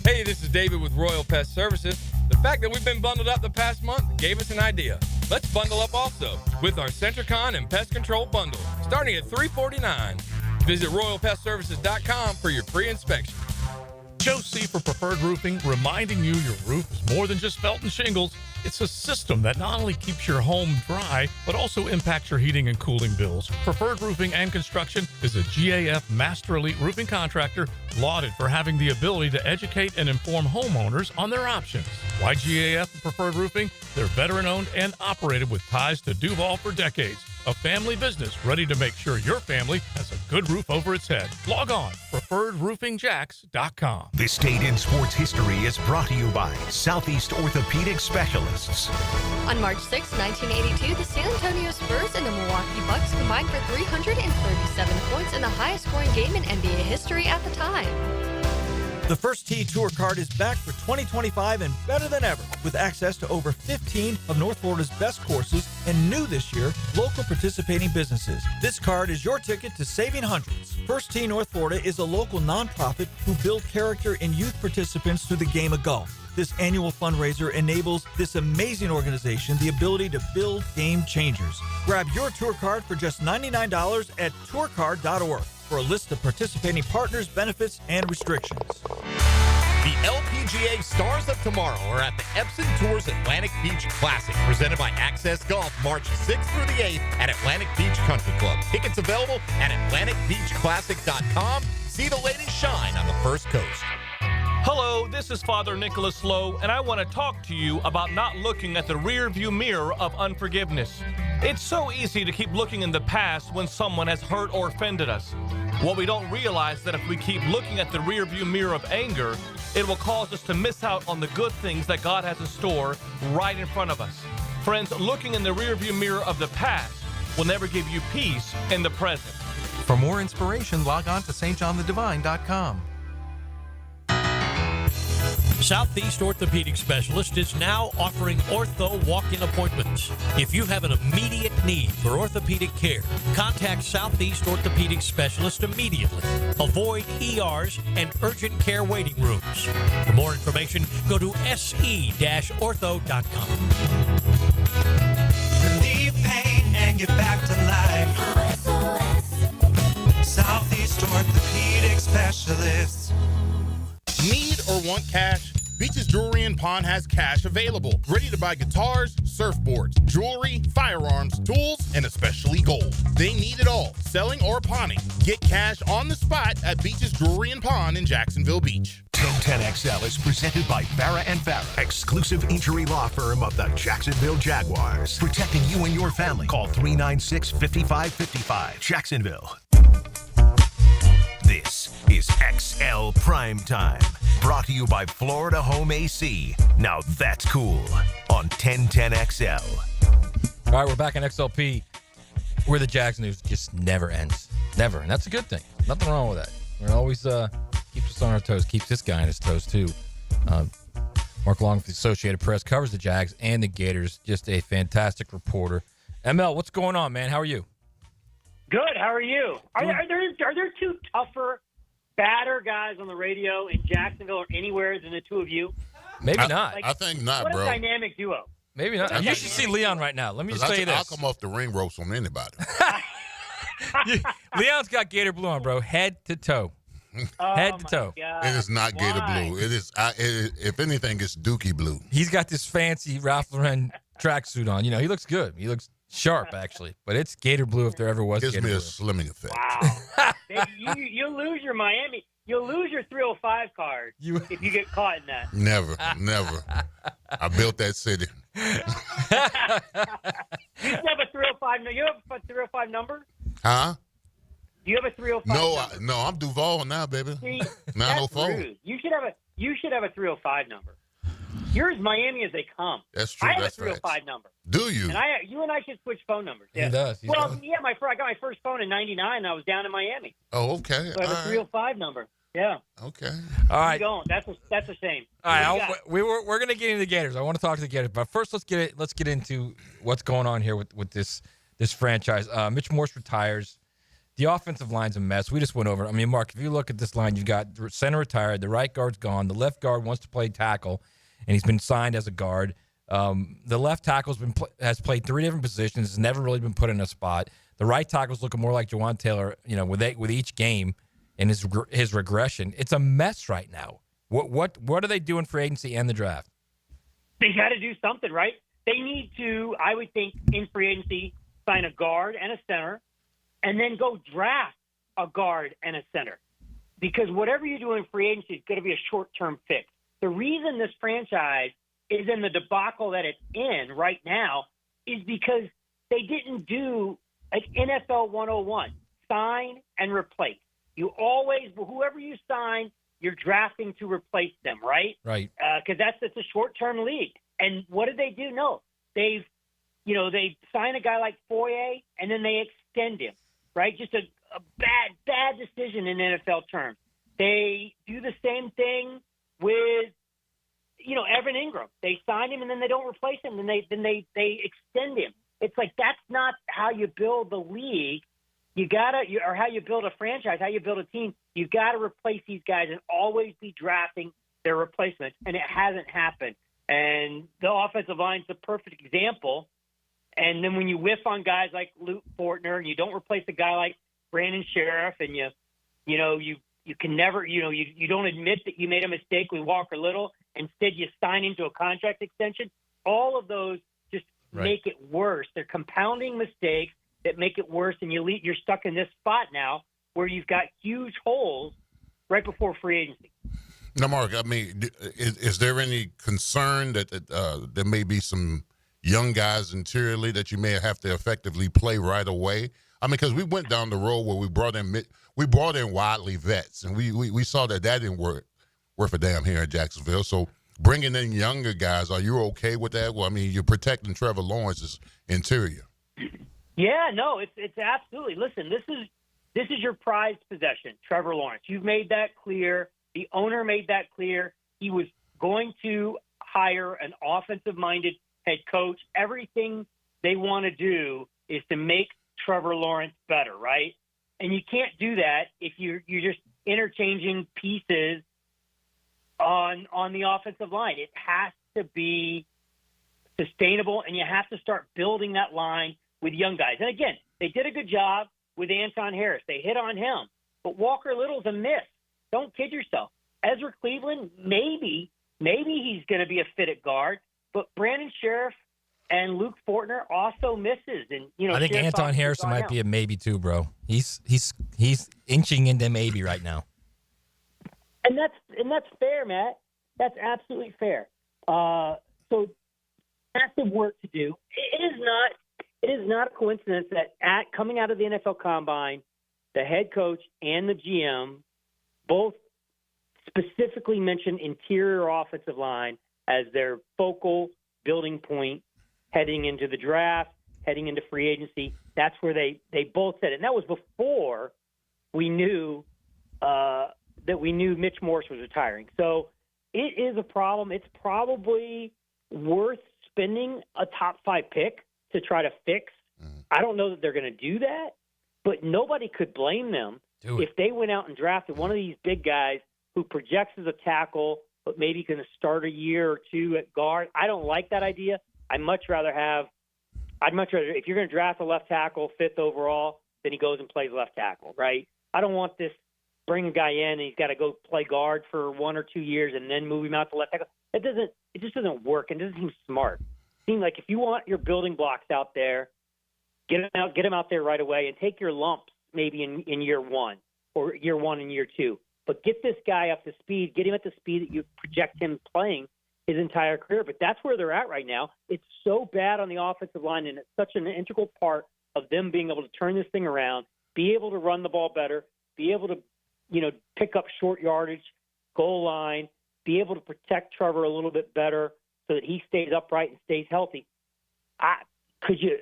Hey, this is David with Royal Pest Services. The fact that we've been bundled up the past month gave us an idea. Let's bundle up also with our Centricon and Pest Control bundle, starting at $349. Visit RoyalPestServices.com for your free inspection. Joe C. for Preferred Roofing, reminding you your roof is more than just felt and shingles. It's a system that not only keeps your home dry, but also impacts your heating and cooling bills. Preferred Roofing and Construction is a GAF Master Elite Roofing Contractor lauded for having the ability to educate and inform homeowners on their options. Why GAF and Preferred Roofing? They're veteran-owned and operated with ties to Duval for decades. A family business ready to make sure your family has a good roof over its head. Log on, preferredroofingjax.com. This date in sports history is brought to you by Southeast Orthopedic Specialists. On March 6, 1982, the San Antonio Spurs and the Milwaukee Bucks combined for 337 points in the highest scoring game in NBA history at the time. The First Tee Tour card is back for 2025 and better than ever, with access to over 15 of North Florida's best courses and new this year, local participating businesses. This card is your ticket to saving hundreds. First Tee North Florida is a local nonprofit who build character in youth participants through the game of golf. This annual fundraiser enables this amazing organization the ability to build game changers. Grab your tour card for just $99 at tourcard.org. for a list of participating partners, benefits, and restrictions. The LPGA Stars of Tomorrow are at the Epson Tours Atlantic Beach Classic, presented by Access Golf, March 6th through the 8th at Atlantic Beach Country Club. Tickets available at AtlanticBeachClassic.com. See the ladies shine on the First Coast. Hello, this is Father Nicholas Lowe, and I want to talk to you about not looking at the rear-view mirror of unforgiveness. It's so easy to keep looking in the past when someone has hurt or offended us. What we don't realize that if we keep looking at the rear-view mirror of anger, it will cause us to miss out on the good things that God has in store right in front of us. Friends, looking in the rear-view mirror of the past will never give you peace in the present. For more inspiration, log on to stjohnthedivine.com. Southeast Orthopedic Specialist is now offering ortho walk-in appointments. If you have an immediate need for orthopedic care, contact Southeast Orthopedic Specialist immediately. Avoid ERs and urgent care waiting rooms. For more information, go to se-ortho.com. Relieve pain and get back to life. Southeast Orthopedic Specialists. Need or want cash? Beach's Jewelry and Pawn has cash available. Ready to buy guitars, surfboards, jewelry, firearms, tools, and especially gold. They need it all, selling or pawning. Get cash on the spot at Beach's Jewelry and Pawn in Jacksonville Beach. 1010XL is presented by Farah & Farah, exclusive injury law firm of the Jacksonville Jaguars. Protecting you and your family. Call 396-5555. Jacksonville. This is XL Primetime, brought to you by Florida Home AC. Now that's cool on 1010XL. All right, we're back on XLP, where the Jags news just never ends. Never. And that's a good thing. Nothing wrong with that. It always keeps us on our toes, keeps this guy on his toes, too. Mark Long with the Associated Press covers the Jags and the Gators. Just a fantastic reporter. ML, what's going on, man? How are you? Good. How are you? Are there two tougher, badder guys on the radio in Jacksonville or anywhere than the two of you? Maybe not. I think not, what bro. What a dynamic duo. Maybe not. You should see Leon right now. Let me just tell you this. I'll come off the ring ropes on anybody. Leon's got Gator Blue on, bro, head to toe. Head to toe. God. It is not Gator Blue. It is, if anything, it's Dookie Blue. He's got this fancy Ralph Lauren tracksuit on. You know, he looks good. He looks sharp, actually. But it's Gator Blue if there ever was Gives Gator me Blue. a slimming effect. Wow. You'll lose your Miami. You'll lose your 305 card if you get caught in that. Never. I built that city. You have a 305. You have a 305 number? Huh? Do you have a 305 number? No, I'm Duval now, baby. See, 904. that's rude. You should have a 305 number. You're as Miami as they come. That's true. I have That's a 305 number. Do you? And you and I should switch phone numbers. Yeah. He does. Yeah, I got my first phone in '99. And I was down in Miami. Oh, okay. So I have a 305 number. Yeah. Okay. All right. Keep going. That's a shame. All right, we're going to get into the Gators. I want to talk to the Gators, but first let's get into what's going on here with this franchise. Mitch Morse retires. The offensive line's a mess. We just went over it. I mean, Mark, if you look at this line, you've got center retired, the right guard's gone, the left guard wants to play tackle, and he's been signed as a guard. The left tackle's has played 3 different positions, has never really been put in a spot. The right tackle's looking more like Jawan Taylor, with each game and his regression. It's a mess right now. What are they doing for agency and the draft? They got to do something, right? They need to, I would think, in free agency, sign a guard and a center, and then go draft a guard and a center. Because whatever you do in free agency is going to be a short-term fix. The reason this franchise is in the debacle that it's in right now is because they didn't do like NFL 101, sign and replace. You always, whoever you sign, you're drafting to replace them, right? Right. Because it's a short-term league. And what did they do? No, they sign a guy like Foye and then they extend him, right? Just a bad decision in NFL terms. They do the same thing with, Evan Ingram. They sign him and then they don't replace him. And then they extend him. It's like that's not how you build the league. Or how you build a franchise, how you build a team. You've got to replace these guys and always be drafting their replacements. And it hasn't happened. And the offensive line's the perfect example. And then when you whiff on guys like Luke Fortner and you don't replace a guy like Brandon Sheriff and you can never, you don't admit that you made a mistake with Walker Little. Instead, you sign into a contract extension. All of those just make it worse. They're compounding mistakes that make it worse. And you're stuck in this spot now where you've got huge holes right before free agency. Now, Mark, I mean, is there any concern that there may be some young guys interiorly that you may have to effectively play right away? I mean, because we went down the road where we brought in widely vets, and we saw that didn't work a damn here in Jacksonville. So bringing in younger guys, are you okay with that? Well, I mean, you're protecting Trevor Lawrence's interior. Yeah, no, it's absolutely. Listen, this is your prized possession, Trevor Lawrence. You've made that clear. The owner made that clear. He was going to hire an offensive-minded head coach. Everything they want to do is to make Trevor Lawrence better, right? And you can't do that if you're just interchanging pieces on the offensive line. It has to be sustainable, and you have to start building that line with young guys. And again, they did a good job with Anton Harris. They hit on him. But Walker Little's a miss. Don't kid yourself. Ezra Cleveland, maybe he's going to be a fit at guard. But Brandon Sheriff and Luke Fortner also misses. And I think Sheriff Anton Harrison might be a maybe too, bro. He's inching into maybe right now. And that's fair, Matt. That's absolutely fair. So massive work to do. It is not a coincidence that coming out of the NFL Combine, the head coach and the GM both specifically mentioned interior offensive line as their focal building point heading into the draft, heading into free agency. That's where they both said it. And that was before we knew Mitch Morse was retiring. So it is a problem. It's probably worth spending a top 5 pick to try to fix. I don't know that they're going to do that, but nobody could blame them if they went out and drafted one of these big guys who projects as a tackle, but maybe going to start a year or two at guard. I don't like that idea. I'd much rather if you're going to draft a left tackle 5th overall, then he goes and plays left tackle, right? I don't want this bring a guy in and he's got to go play guard for 1 or 2 years and then move him out to left tackle. It just doesn't work and doesn't seem smart. It seems like if you want your building blocks out there, get them out there right away and take your lumps maybe in year 1 or year 1 and year 2. But get this guy up to speed, get him at the speed that you project him playing his entire career. But that's where they're at right now. It's so bad on the offensive line, and it's such an integral part of them being able to turn this thing around, be able to run the ball better, be able to, pick up short yardage, goal line, be able to protect Trevor a little bit better so that he stays upright and stays healthy. Could you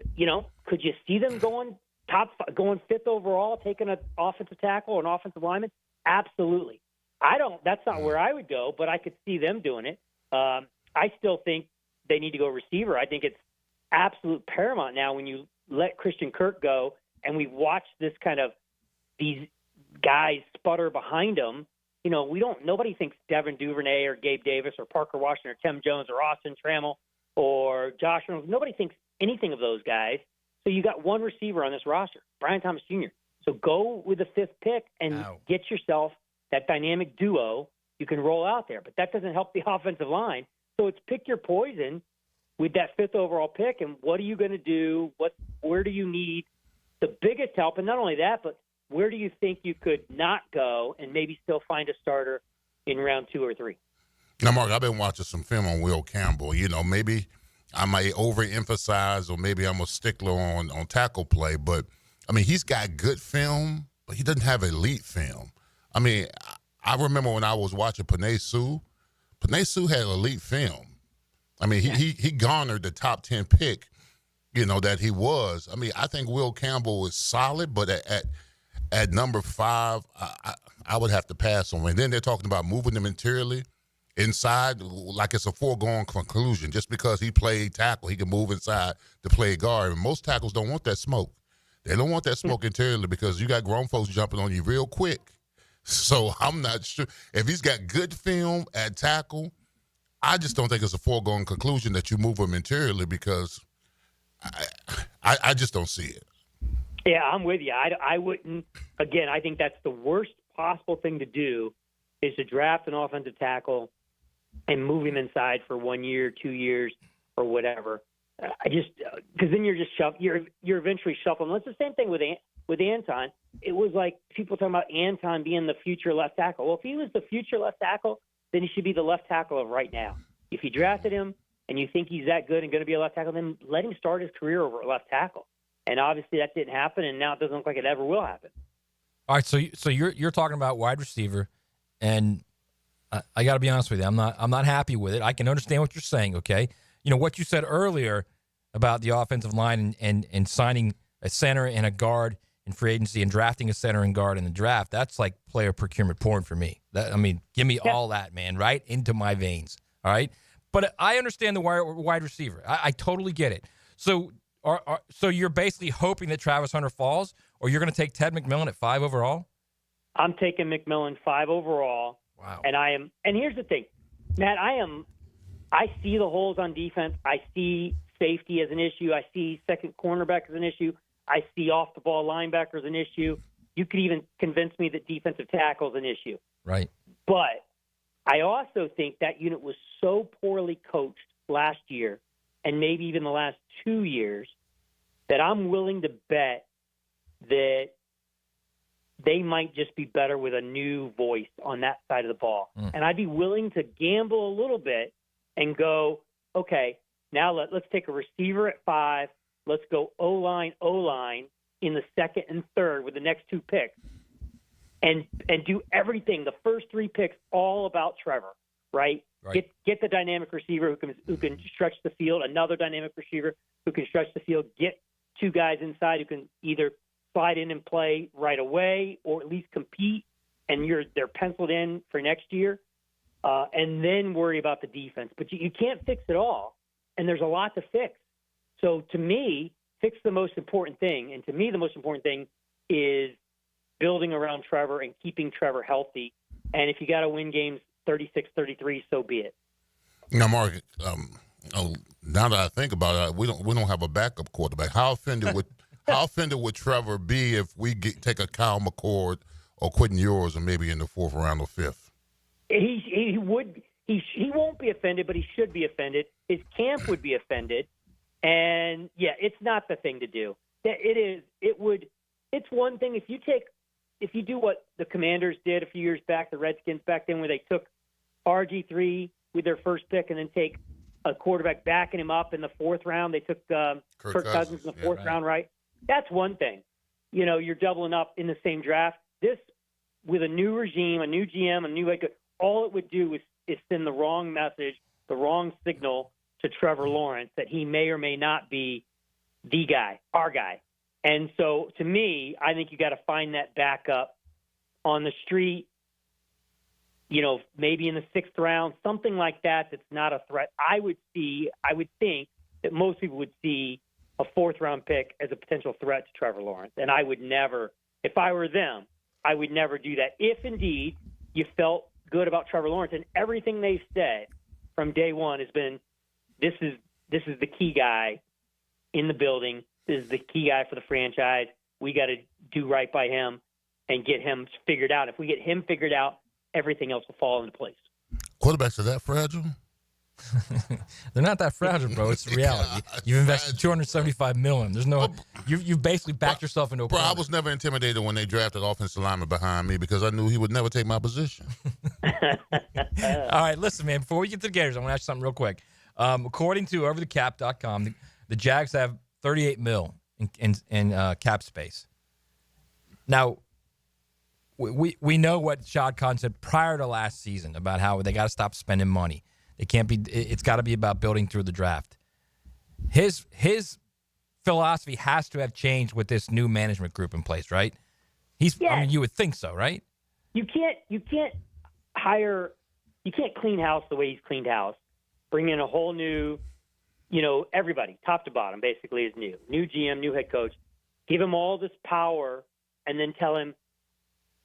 see them going 5th overall, taking an offensive tackle or an offensive lineman? Absolutely. That's not where I would go, but I could see them doing it. I still think they need to go receiver. I think it's absolute paramount now when you let Christian Kirk go and we've watched this kind of these guys sputter behind him. Nobody thinks Devin Duvernay or Gabe Davis or Parker Washington or Tim Jones or Austin Trammell or Josh Reynolds. Nobody thinks anything of those guys. So you got one receiver on this roster, Brian Thomas Jr. So go with the 5th pick and get yourself that dynamic duo you can roll out there. But that doesn't help the offensive line. So it's pick your poison with that 5th overall pick, and what are you going to do? Where do you need the biggest help? And not only that, but where do you think you could not go and maybe still find a starter in round 2 or 3? Now, Mark, I've been watching some film on Will Campbell. Maybe I might overemphasize or maybe I'm a stickler on tackle play, but, he's got good film, but he doesn't have elite film. I remember when I was watching Penei Sewell had elite film. He garnered the top 10 pick, that he was. I think Will Campbell is solid, but at number 5, I would have to pass on him. And then they're talking about moving him interiorly inside, like it's a foregone conclusion. Just because he played tackle, he can move inside to play guard. And most tackles don't want that smoke. They don't want that smoke interiorly because you got grown folks jumping on you real quick. So I'm not sure. If he's got good film at tackle, I just don't think it's a foregone conclusion that you move him interiorly because I just don't see it. Yeah, I'm with you. I wouldn't. Again, I think that's the worst possible thing to do is to draft an offensive tackle and move him inside for 1 year, 2 years, or whatever. Because then you're just you're eventually shuffling. That's the same thing with Anton. It was like people talking about Anton being the future left tackle. Well, if he was the future left tackle, then he should be the left tackle of right now. If you drafted him and you think he's that good and going to be a left tackle, then let him start his career over at left tackle. And obviously that didn't happen, and now it doesn't look like it ever will happen. All right, so you're talking about wide receiver, and I got to be honest with you, I'm not happy with it. I can understand what you're saying. Okay, what you said earlier about the offensive line and signing a center and a guard in free agency and drafting a center and guard in the draft. That's like player procurement porn for me. Give me all that, man, right into my veins. All right, but I understand the wide receiver. I totally get it. So. So you're basically hoping that Travis Hunter falls, or you're going to take Ted McMillan at 5 overall? I'm taking McMillan 5 overall. Wow. And here's the thing, Matt, I see the holes on defense. I see safety as an issue. I see second cornerback as an issue. I see off the ball linebacker as an issue. You could even convince me that defensive tackle is an issue. Right. But I also think that unit was so poorly coached last year and maybe even the last 2 years, that I'm willing to bet that they might just be better with a new voice on that side of the ball. And I'd be willing to gamble a little bit and go, okay, now let's take a receiver at 5. Let's go O-line in the 2nd and 3rd with the next 2 picks and do everything, the first 3 picks, all about Trevor, right? Get the dynamic receiver who can stretch the field, another dynamic receiver who can stretch the field, get 2 guys inside who can either slide in and play right away or at least compete, and they're penciled in for next year, and then worry about the defense. But you can't fix it all, and there's a lot to fix. So to me, fix the most important thing, and to me the most important thing is building around Trevor and keeping Trevor healthy. And if you got to win games 36-33, so be it. Now, Mark, now that I think about it, we don't have a backup quarterback. How offended would Trevor be if we take a Kyle McCord or Quentin Ewers and maybe in the 4th round or 5th? He would. He won't be offended, but he should be offended. His camp would be offended, and yeah, it's not the thing to do. It is. It would. It's one thing if you do what the Commanders did a few years back, the Redskins back then, where they took RG3 with their first pick and then take a quarterback backing him up in the 4th round. They took Kirk Cousins in the 4th round, right? That's one thing. You're doubling up in the same draft. This, with a new regime, a new GM, a new head coach, all it would do is send the wrong message, the wrong signal to Trevor Lawrence that he may or may not be the guy, our guy. And so, to me, I think you got to find that backup on the street, maybe in the 6th round, something like that that's not a threat. I would think that most people would see a 4th round pick as a potential threat to Trevor Lawrence, and I would never if I were them, I would never do that. If indeed you felt good about Trevor Lawrence, and everything they've said from day one has been, this is the key guy in the building. This is the key guy for the franchise. We got to do right by him and get him figured out. If we get him figured out, everything else will fall into place. Quarterbacks are that fragile? They're not that fragile, bro. It's reality. You've invested $275 million. There's no. You've basically backed yourself into a corner. I was never intimidated when they drafted offensive lineman behind me because I knew he would never take my position. All right, listen, man. Before we get to the Gators, I want to ask you something real quick. According to overthecap.com, the Jags have $38 million in cap space. Now, we know what Shad Khan said prior to last season about how they got to stop spending money. It can't be. It's got to be about building through the draft. His philosophy has to have changed with this new management group in place, right? I mean, you would think so, right? You can't clean house the way he's cleaned house. Bring in a whole new, everybody, top to bottom, basically is new. New GM, new head coach. Give him all this power, and then tell him,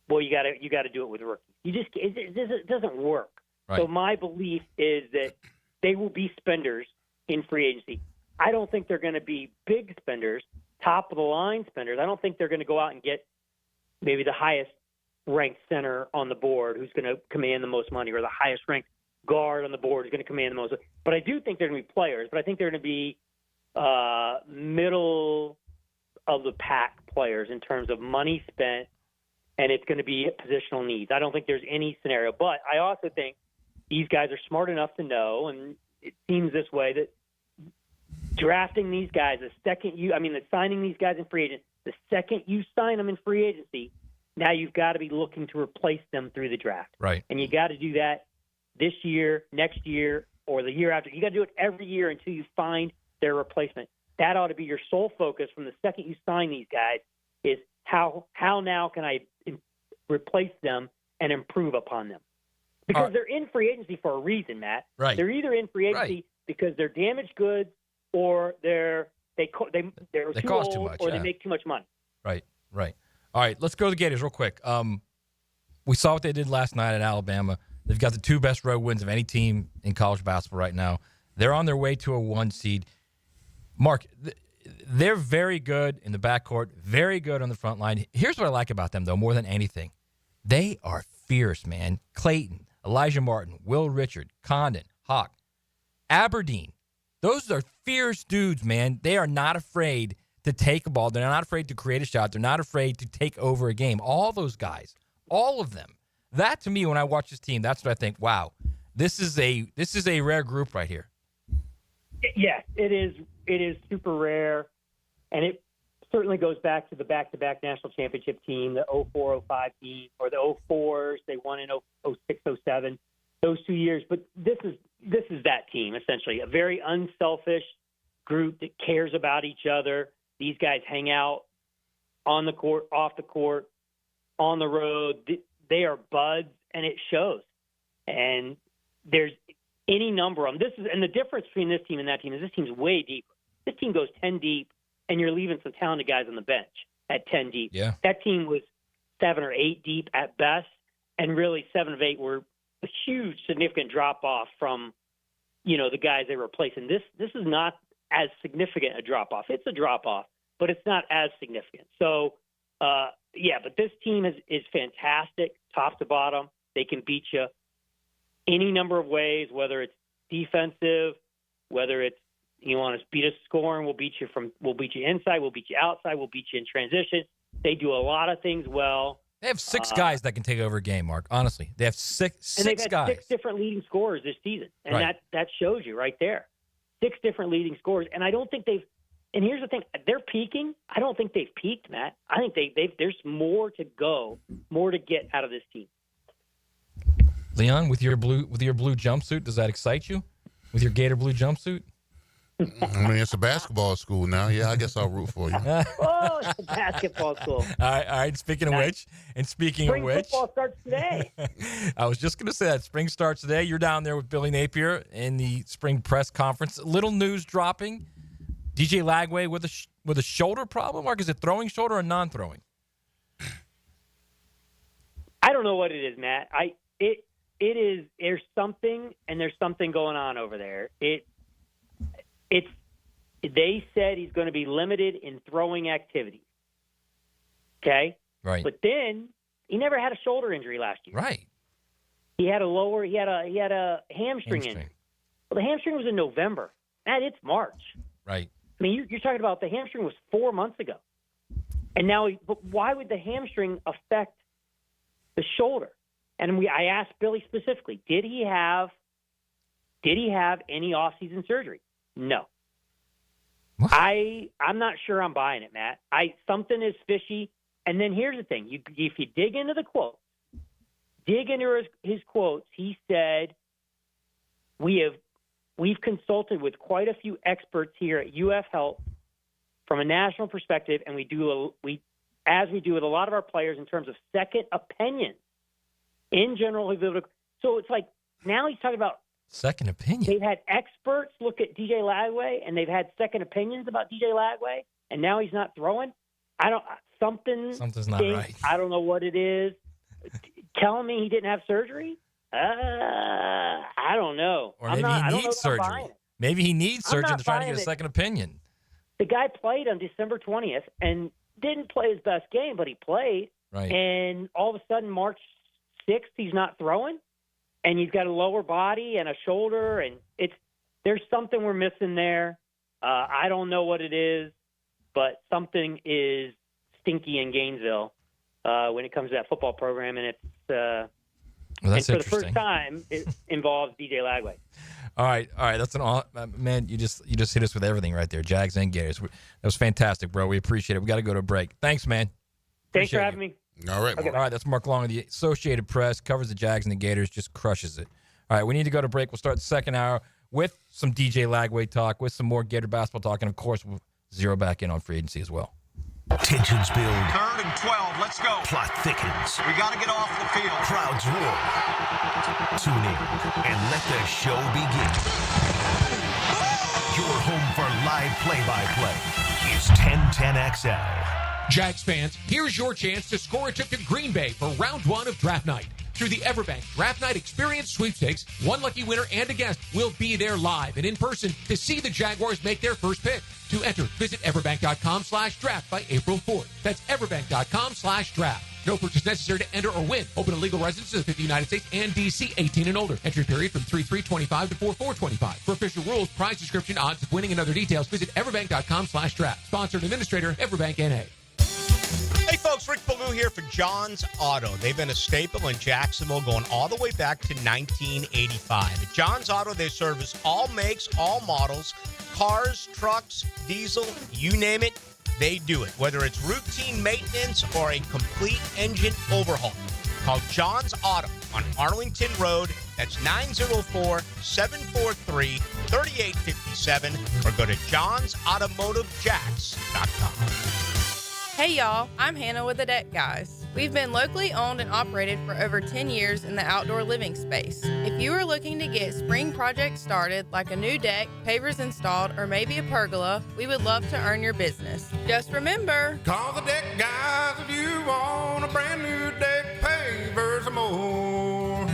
well, you got to do it with rookies. It doesn't work. Right. So my belief is that they will be spenders in free agency. I don't think they're going to be big spenders, top of the line spenders. I don't think they're going to go out and get maybe the highest ranked center on the board who's going to command the most money, or the highest ranked guard on the board who's going to command the most. But I do think they're going to be players. But I think they're going to be middle of the pack players in terms of money spent, and it's going to be positional needs. I don't think there's any scenario. But I also think these guys are smart enough to know, and it seems this way, that drafting these guys, signing these guys in free agency, the second you sign them in free agency, now you've got to be looking to replace them through the draft. Right. And you got to do that this year, next year, or the year after. You got to do it every year until you find their replacement. That ought to be your sole focus from the second you sign these guys, is how now can I replace them and improve upon them? Because they're in free agency for a reason, Matt. Right. They're either in free agency because they're damaged goods, or they're too cost old, too much, or they make too much money. Right. All right, let's go to the Gators real quick. We saw what they did last night at Alabama. They've got the 2 best road wins of any team in college basketball right now. They're on their way to a 1 seed. Mark, they're very good in the backcourt, very good on the front line. Here's what I like about them, though, more than anything. They are fierce, man. Clayton, Elijah Martin, Will Richard, Condon, Hawk, Aberdeen. Those are fierce dudes, man. They are not afraid to take a ball. They're not afraid to create a shot. They're not afraid to take over a game. All those guys, all of them. That, to me, when I watch this team, that's what I think, wow, this is a rare group right here. Yes, it is. It is super rare, and it certainly goes back to the back-to-back national championship team, the 04-05 team, or the 04s. They won in 06-07, those 2 years. But this is that team, essentially, a very unselfish group that cares about each other. These guys hang out on the court, off the court, on the road. They are buds, and it shows. And there's any number of them. And the difference between this team and that team is this team's way deeper. This team goes 10 deep, and you're leaving some talented guys on the bench at 10 deep. Yeah. That team was 7 or 8 deep at best, and really 7 of 8 were a huge, significant drop-off from, the guys they were replacing. This is not as significant a drop-off. It's a drop-off, but it's not as significant. So, but this team is fantastic, top to bottom. They can beat you any number of ways, whether it's defensive, whether it's you want to beat us scoring, we'll beat you inside, we'll beat you outside, we'll beat you in transition. They do a lot of things well. They have 6 guys that can take over a game, Mark. Honestly, they have six and they've had guys. 6 different leading scorers this season, and right. that shows you right there. 6 different leading scorers, and I don't think they've. And here's the thing: they're peaking. I don't think they've peaked, Matt. I think there's more to go, more to get out of this team. Leon, with your blue jumpsuit, does that excite you? With your Gator blue jumpsuit? I mean, it's a basketball school now. Yeah, I guess I'll root for you. Oh, it's a basketball school. All right. Speaking of which, spring football starts today. I was just going to say that spring starts today. You're down there with Billy Napier in the spring press conference. Little news dropping. DJ Lagway with a shoulder problem, Mark. Is it throwing shoulder or non-throwing? I don't know what it is, Matt. It is. There's something going on over there. They said he's going to be limited in throwing activities. Okay, right. But then he never had a shoulder injury last year. Right. He had a hamstring injury. Well, the hamstring was in November. Matt, it's March. Right. I mean, you're talking about the hamstring was 4 months ago, and now. But why would the hamstring affect the shoulder? And I asked Billy specifically, did he have any off-season surgery? No. What? I'm not sure I'm buying it, Matt. Something is fishy. And then here's the thing: if you dig into the quotes, his quotes, he said, We've consulted with quite a few experts here at UF Health from a national perspective, and we do with a lot of our players in terms of second opinions. In general, so it's like now he's talking about second opinion. They've had experts look at DJ Lagway, and they've had second opinions about DJ Lagway, and now he's not throwing. Something's not right. I don't know what it is. Telling me he didn't have surgery? I don't know. Or maybe he needs surgery. Maybe he needs surgery to try to get a second opinion. The guy played on December 20th and didn't play his best game, but he played. Right. And all of a sudden, March 6th, he's not throwing, and he's got a lower body and a shoulder, and there's something we're missing there. I don't know what it is, but something is stinky in Gainesville when it comes to that football program, and it's well, that's and for interesting. the first time, it involves DJ Lagway. All right. That's man. You just hit us with everything right there, Jags and Gators. That was fantastic, bro. We appreciate it. We got to go to a break. Thanks, man. Thanks for having me. All right. Okay. All right. That's Mark Long of the Associated Press. Covers the Jags and the Gators. Just crushes it. All right. We need to go to break. We'll start the second hour with some DJ Lagway talk, with some more Gator basketball talk, and of course, we'll zero back in on free agency as well. Tensions build. 3rd and 12. Let's go. Plot thickens. We got to get off the field. Crowds roar. Tune in and let the show begin. Your home for live play-by-play is 1010XL. Jags fans, here's your chance to score a trip to Green Bay for round 1 of draft night. Through the Everbank Draft Night Experience Sweepstakes, one lucky winner and a guest will be there live and in person to see the Jaguars make their first pick. To enter, visit everbank.com/draft by April 4th. That's everbank.com/draft. No purchase necessary to enter or win. Open to legal residents of the 50 United States and D.C. 18 and older. Entry period from 3/3/25 to 4/4/25. For official rules, prize description, odds of winning, and other details, visit everbank.com/draft. Sponsored administrator, Everbank N.A. Hey folks, Rick Ballou here for John's Auto. They've been a staple in Jacksonville going all the way back to 1985. At John's Auto, they service all makes, all models, cars, trucks, diesel, you name it, they do it. Whether it's routine maintenance or a complete engine overhaul. Call John's Auto on Arlington Road. That's 904-743-3857 or go to johnsautomotivejacks.com. Hey y'all, I'm Hannah with the Deck Guys. We've been locally owned and operated for over 10 years in the outdoor living space. If you are looking to get spring projects started, like a new deck, pavers installed, or maybe a pergola, we would love to earn your business. Just remember, call the Deck Guys if you want a brand new deck, pavers, or more.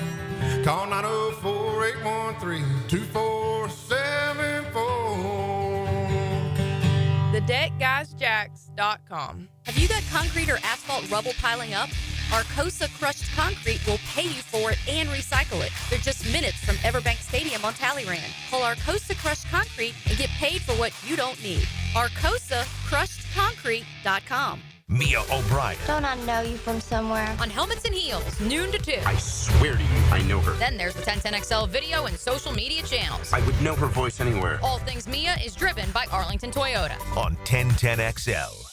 Call 904-813-2474. TheDeckGuysJacks.com. Have you got concrete or asphalt rubble piling up? Arcosa Crushed Concrete will pay you for it and recycle it. They're just minutes from Everbank Stadium on Talleyrand. Call Arcosa Crushed Concrete and get paid for what you don't need. ArcosaCrushedConcrete.com. Mia O'Brien. Don't I know you from somewhere? On Helmets and Heels, noon to 2. I swear to you, I know her. Then there's the 1010XL video and social media channels. I would know her voice anywhere. All Things Mia is driven by Arlington Toyota. On 1010XL.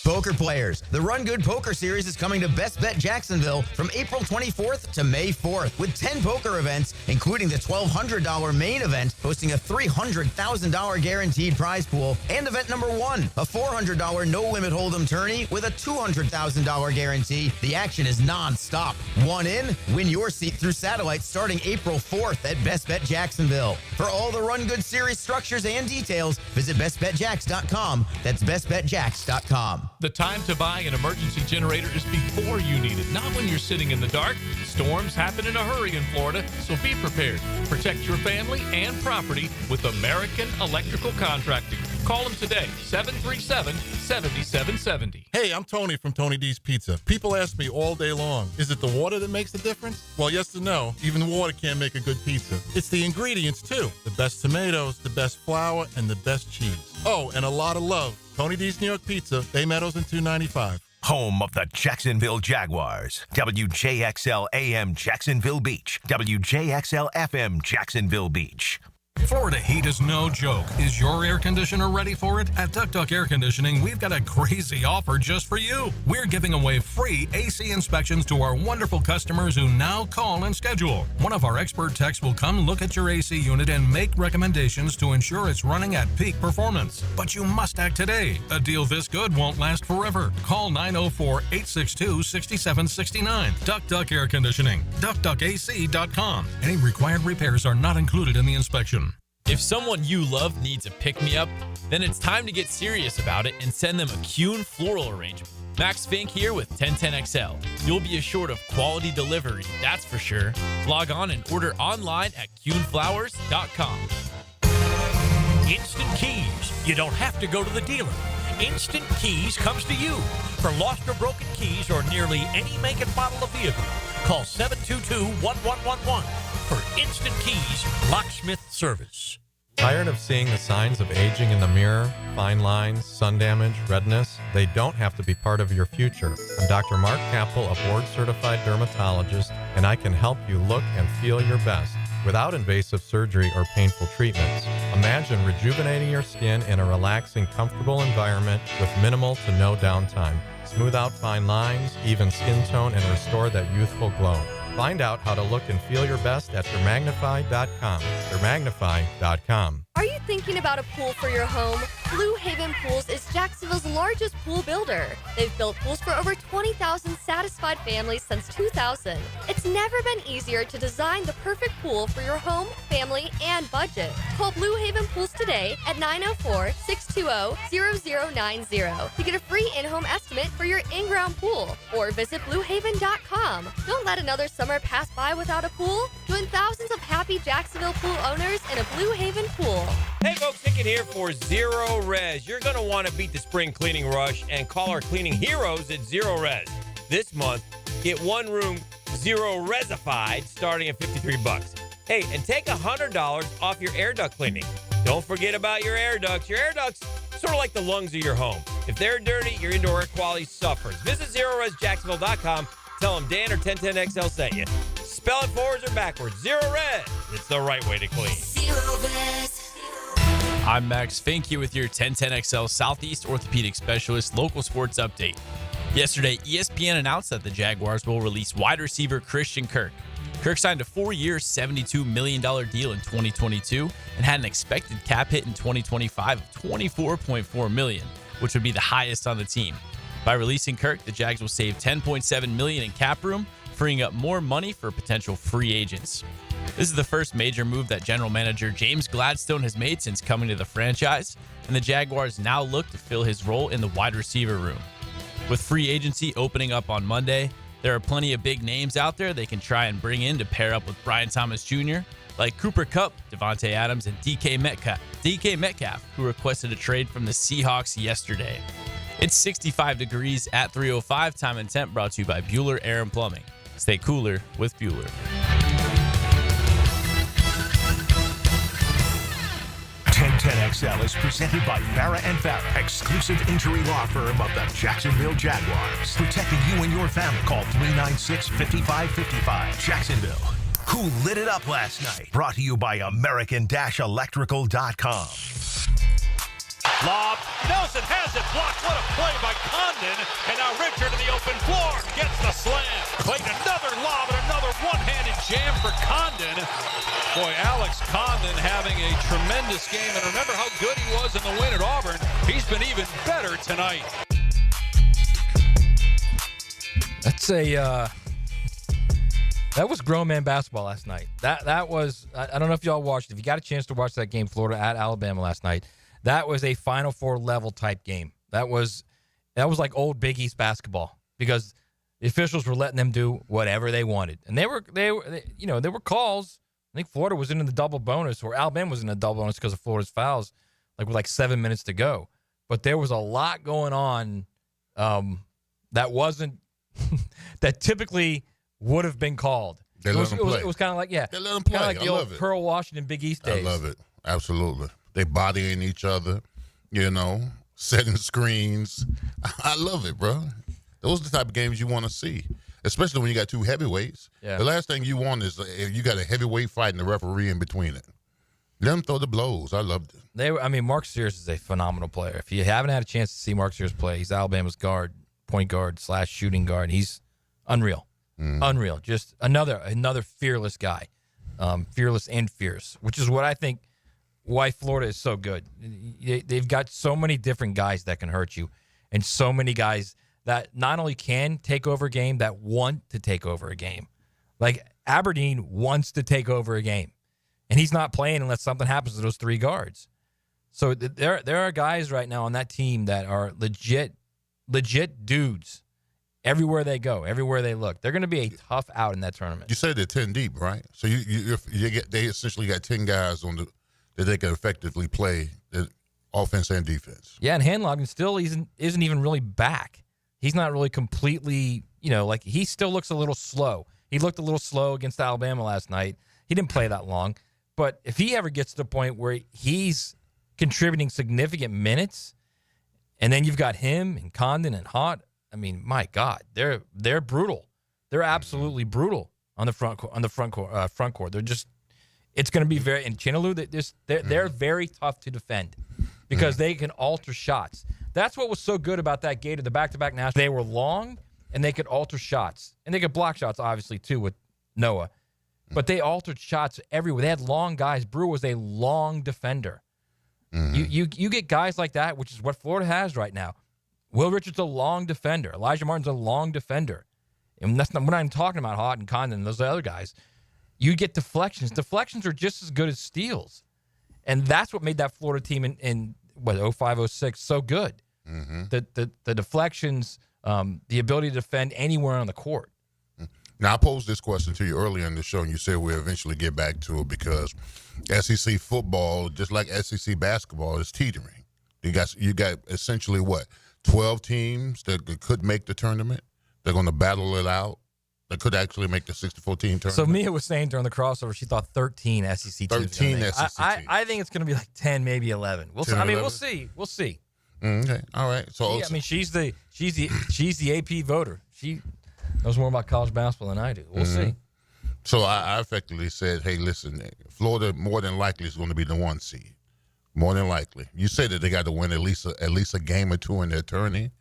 Poker players, the Run Good Poker Series is coming to Best Bet Jacksonville from April 24th to May 4th with 10 poker events, including the $1,200 main event, hosting a $300,000 guaranteed prize pool, and event number 1, a $400 no-limit hold'em tourney with a $200,000 guarantee. The action is non-stop. One in, win your seat through satellite starting April 4th at Best Bet Jacksonville. For all the Run Good Series structures and details, visit bestbetjacks.com. That's bestbetjacks.com. The time to buy an emergency generator is before you need it, not when you're sitting in the dark. Storms happen in a hurry in Florida, so be prepared. Protect your family and property with American Electrical Contracting. Call them today, 737-7770. Hey, I'm Tony from Tony D's Pizza. People ask me all day long, is it the water that makes the difference? Well, yes and no. Even water can't make a good pizza. It's the ingredients, too. The best tomatoes, the best flour, and the best cheese. Oh, and a lot of love. Tony D's New York Pizza, Bay Meadows and 295. Home of the Jacksonville Jaguars. WJXL AM Jacksonville Beach. WJXL FM Jacksonville Beach. Florida heat is no joke. Is your air conditioner ready for it? At Duck Duck Air Conditioning, we've got a crazy offer just for you. We're giving away free AC inspections to our wonderful customers who now call and schedule. One of our expert techs will come look at your AC unit and make recommendations to ensure it's running at peak performance. But you must act today. A deal this good won't last forever. Call 904-862-6769. Duck Duck Air Conditioning. DuckDuckAC.com. Any required repairs are not included in the inspection. If someone you love needs a pick-me-up, then it's time to get serious about it and send them a Kuhn floral arrangement. Max Fink here with 1010XL. You'll be assured of quality delivery, that's for sure. Log on and order online at kuhnflowers.com. Instant Keys. You don't have to go to the dealer. Instant Keys comes to you. For lost or broken keys or nearly any make and model of vehicle, call 722-1111 for Instant Keys locksmith service. Tired of seeing the signs of aging in the mirror? Fine lines, sun damage, redness? They don't have to be part of your future. I'm Dr. Mark Capel, a board-certified dermatologist, and I can help you look and feel your best without invasive surgery or painful treatments. Imagine rejuvenating your skin in a relaxing, comfortable environment with minimal to no downtime. Smooth out fine lines, even skin tone, and restore that youthful glow. Find out how to look and feel your best at Dermagnify.com. Dermagnify.com. Are you thinking about a pool for your home? Blue Haven Pools is Jacksonville's largest pool builder. They've built pools for over 20,000 satisfied families since 2000. It's never been easier to design the perfect pool for your home, family, and budget. Call Blue Haven Pools today at 904-620-0090 to get a free in-home estimate for your in-ground pool, or visit bluehaven.com. Don't let another summer pass by without a pool. Join thousands of happy Jacksonville pool owners in a Blue Haven pool. Hey folks, Nick here for Zero Res. You're going to want to beat the spring cleaning rush and call our cleaning heroes at Zero Res. This month, get one room Zero Resified starting at $53. Hey, and take $100 off your air duct cleaning. Don't forget about your air ducts. Your air ducts, sort of like the lungs of your home. If they're dirty, your indoor air quality suffers. Visit ZeroResJacksonville.com. Tell them Dan or 1010XL sent you. Spell it forwards or backwards. Zero Res. It's the right way to clean. Zero Res. I'm Max Fink here with your 1010XL Southeast Orthopedic Specialist local sports update. Yesterday, ESPN announced that the Jaguars will release wide receiver Christian Kirk. Kirk signed a 4-year, $72 million deal in 2022 and had an expected cap hit in 2025 of $24.4 million, which would be the highest on the team. By releasing Kirk, the Jags will save $10.7 million in cap room, freeing up more money for potential free agents. This is the first major move that general manager James Gladstone has made since coming to the franchise, and the Jaguars now look to fill his role in the wide receiver room. With free agency opening up on Monday, there are plenty of big names out there they can try and bring in to pair up with Brian Thomas Jr., like Cooper Kupp, Devontae Adams, and DK Metcalf, who requested a trade from the Seahawks yesterday. It's 65 degrees at 3:05. Time and temp brought to you by Bueller Air and Plumbing. Stay cooler with Bueller. 1010XL is presented by Farah & Farah, exclusive injury law firm of the Jacksonville Jaguars. Protecting you and your family. Call 396-5555. Jacksonville. Who lit it up last night? Brought to you by American-Electrical.com. Lob. Nelson has it blocked. What a play by Condon. And now Richard in the open floor gets the slam. Clayton another lob and another one-handed jam for Condon. Boy, Alex Condon having a tremendous game. And remember how good he was in the win at Auburn. He's been even better tonight. That was grown man basketball last night. That was, I don't know if y'all watched. If you got a chance to watch that game, Florida at Alabama last night, that was a Final Four level type game. That was That was like old Big East basketball because the officials were letting them do whatever they wanted, and there were calls. I think Florida was in the double bonus, or Alabama was in the double bonus because of Florida's fouls, with 7 minutes to go. But there was a lot going on that wasn't that typically would have been called. They let them play. It was kind of like they let them play. Like the old Pearl Washington Big East days. I love it. Absolutely. They bodying each other, setting screens. I love it, bro. Those are the type of games you want to see, especially when you got two heavyweights. Yeah. The last thing you want is if you got a heavyweight fight and the referee in between it. Let them throw the blows. I loved it. Mark Sears is a phenomenal player. If you haven't had a chance to see Mark Sears play, he's Alabama's point guard / shooting guard. He's unreal. Unreal. Just another fearless guy. Fearless and fierce, which is what I think why Florida is so good. They've got so many different guys that can hurt you, and so many guys that not only can take over a game, that want to take over a game. Like Aberdeen wants to take over a game, and he's not playing unless something happens to those three guards. So there are guys right now on that team that are legit dudes. Everywhere they go, everywhere they look, they're going to be a tough out in that tournament. You said they're 10 deep, right? So they essentially got 10 guys that they can effectively play offense and defense. Yeah, and Handloggin still isn't even really back. He's not really completely, he still looks a little slow. He looked a little slow against Alabama last night. He didn't play that long. But if he ever gets to the point where he's contributing significant minutes, and then you've got him and Condon and Hott, my God, they're brutal. They're absolutely brutal on the front court. They're just, it's going to be very, and Chinaloo, they're very tough to defend because they can alter shots. That's what was so good about that Gator, the back-to-back national. They were long and they could alter shots, and they could block shots obviously too with Noah, but they altered shots everywhere. They had long guys. Brew was a long defender. You get guys like that, which is what Florida has right now. Will Richards a long defender. Elijah Martin's a long defender. And we're not even talking about Hott and Condon and those other guys. You get deflections. Deflections are just as good as steals. And that's what made that Florida team in 05, 06 so good. The deflections, the ability to defend anywhere on the court. Now, I posed this question to you earlier in the show, and you said we'll eventually get back to it because SEC football, just like SEC basketball, is teetering. You got essentially 12 teams that could make the tournament. They're going to battle it out. They could actually make the 64-team tournament. So Mia was saying during the crossover, she thought 13 SEC teams. 13 SEC teams. I think it's going to be like 10, maybe 11. We'll see. We'll see. Okay. All right. So she's the AP voter. She knows more about college basketball than I do. We'll see. So I effectively said, hey, listen, Florida more than likely is going to be the 1 seed. More than likely. You say that they got to win at least a game or two in their tourney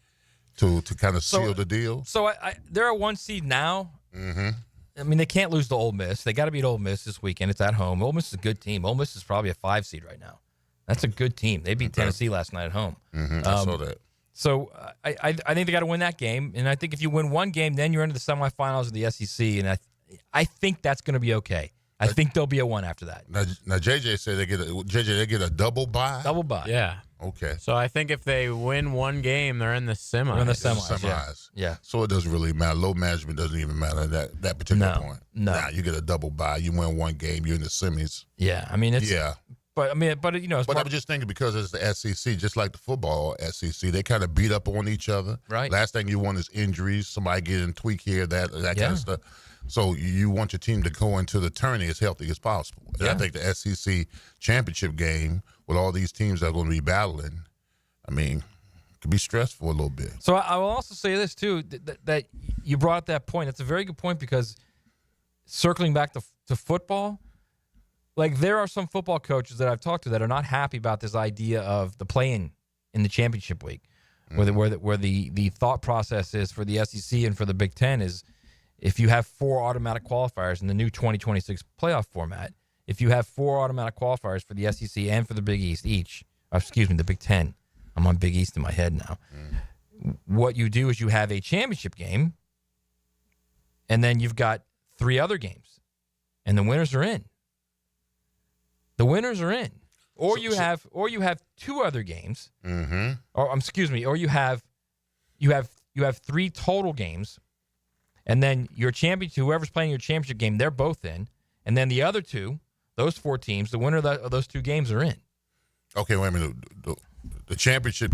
to kind of seal the deal. So they're a 1 seed now. They can't lose to Ole Miss. They got to beat Ole Miss this weekend. It's at home. Ole Miss is a good team. Ole Miss is probably a 5 seed right now. That's a good team. They beat Tennessee last night at home. I saw that. So I think they got to win that game. And I think if you win one game, then you're into the semifinals of the SEC. And I think that's going to be okay. I think there'll be a 1 after that. Now JJ said they get a double bye. Double bye. Yeah. Okay. So I think if they win one game, they're in the semis. They're in the semis. Yeah. So it doesn't really matter. Low management doesn't even matter at that particular point. No. Now you get a double bye. You win one game. You're in the semis. Yeah. But I'm just thinking because it's the SEC, just like the football SEC, they kind of beat up on each other. Right. Last thing you want is injuries. Somebody getting tweak here, that kind of stuff. So you want your team to go into the tourney as healthy as possible. And I think the SEC championship game with all these teams that are going to be battling, could be stressful a little bit. So I will also say this too, that you brought up that point. That's a very good point because circling back to football, like there are some football coaches that I've talked to that are not happy about this idea of the play-in in the championship week, where the thought process is for the SEC and for the Big Ten is if you have 4 automatic qualifiers in the new 2026 playoff format, if you have 4 automatic qualifiers for the SEC and for the Big East the Big Ten. I'm on Big East in my head now. What you do is you have a championship game, and then you've got 3 other games, and the winners are in. Or you have 2 other games. Mm-hmm. Or you have you have 3 total games, and then your championship, whoever's playing your championship game, they're both in, and then the other 2, those 4 teams, the winner of those 2 games are in. Okay, wait a minute. The championship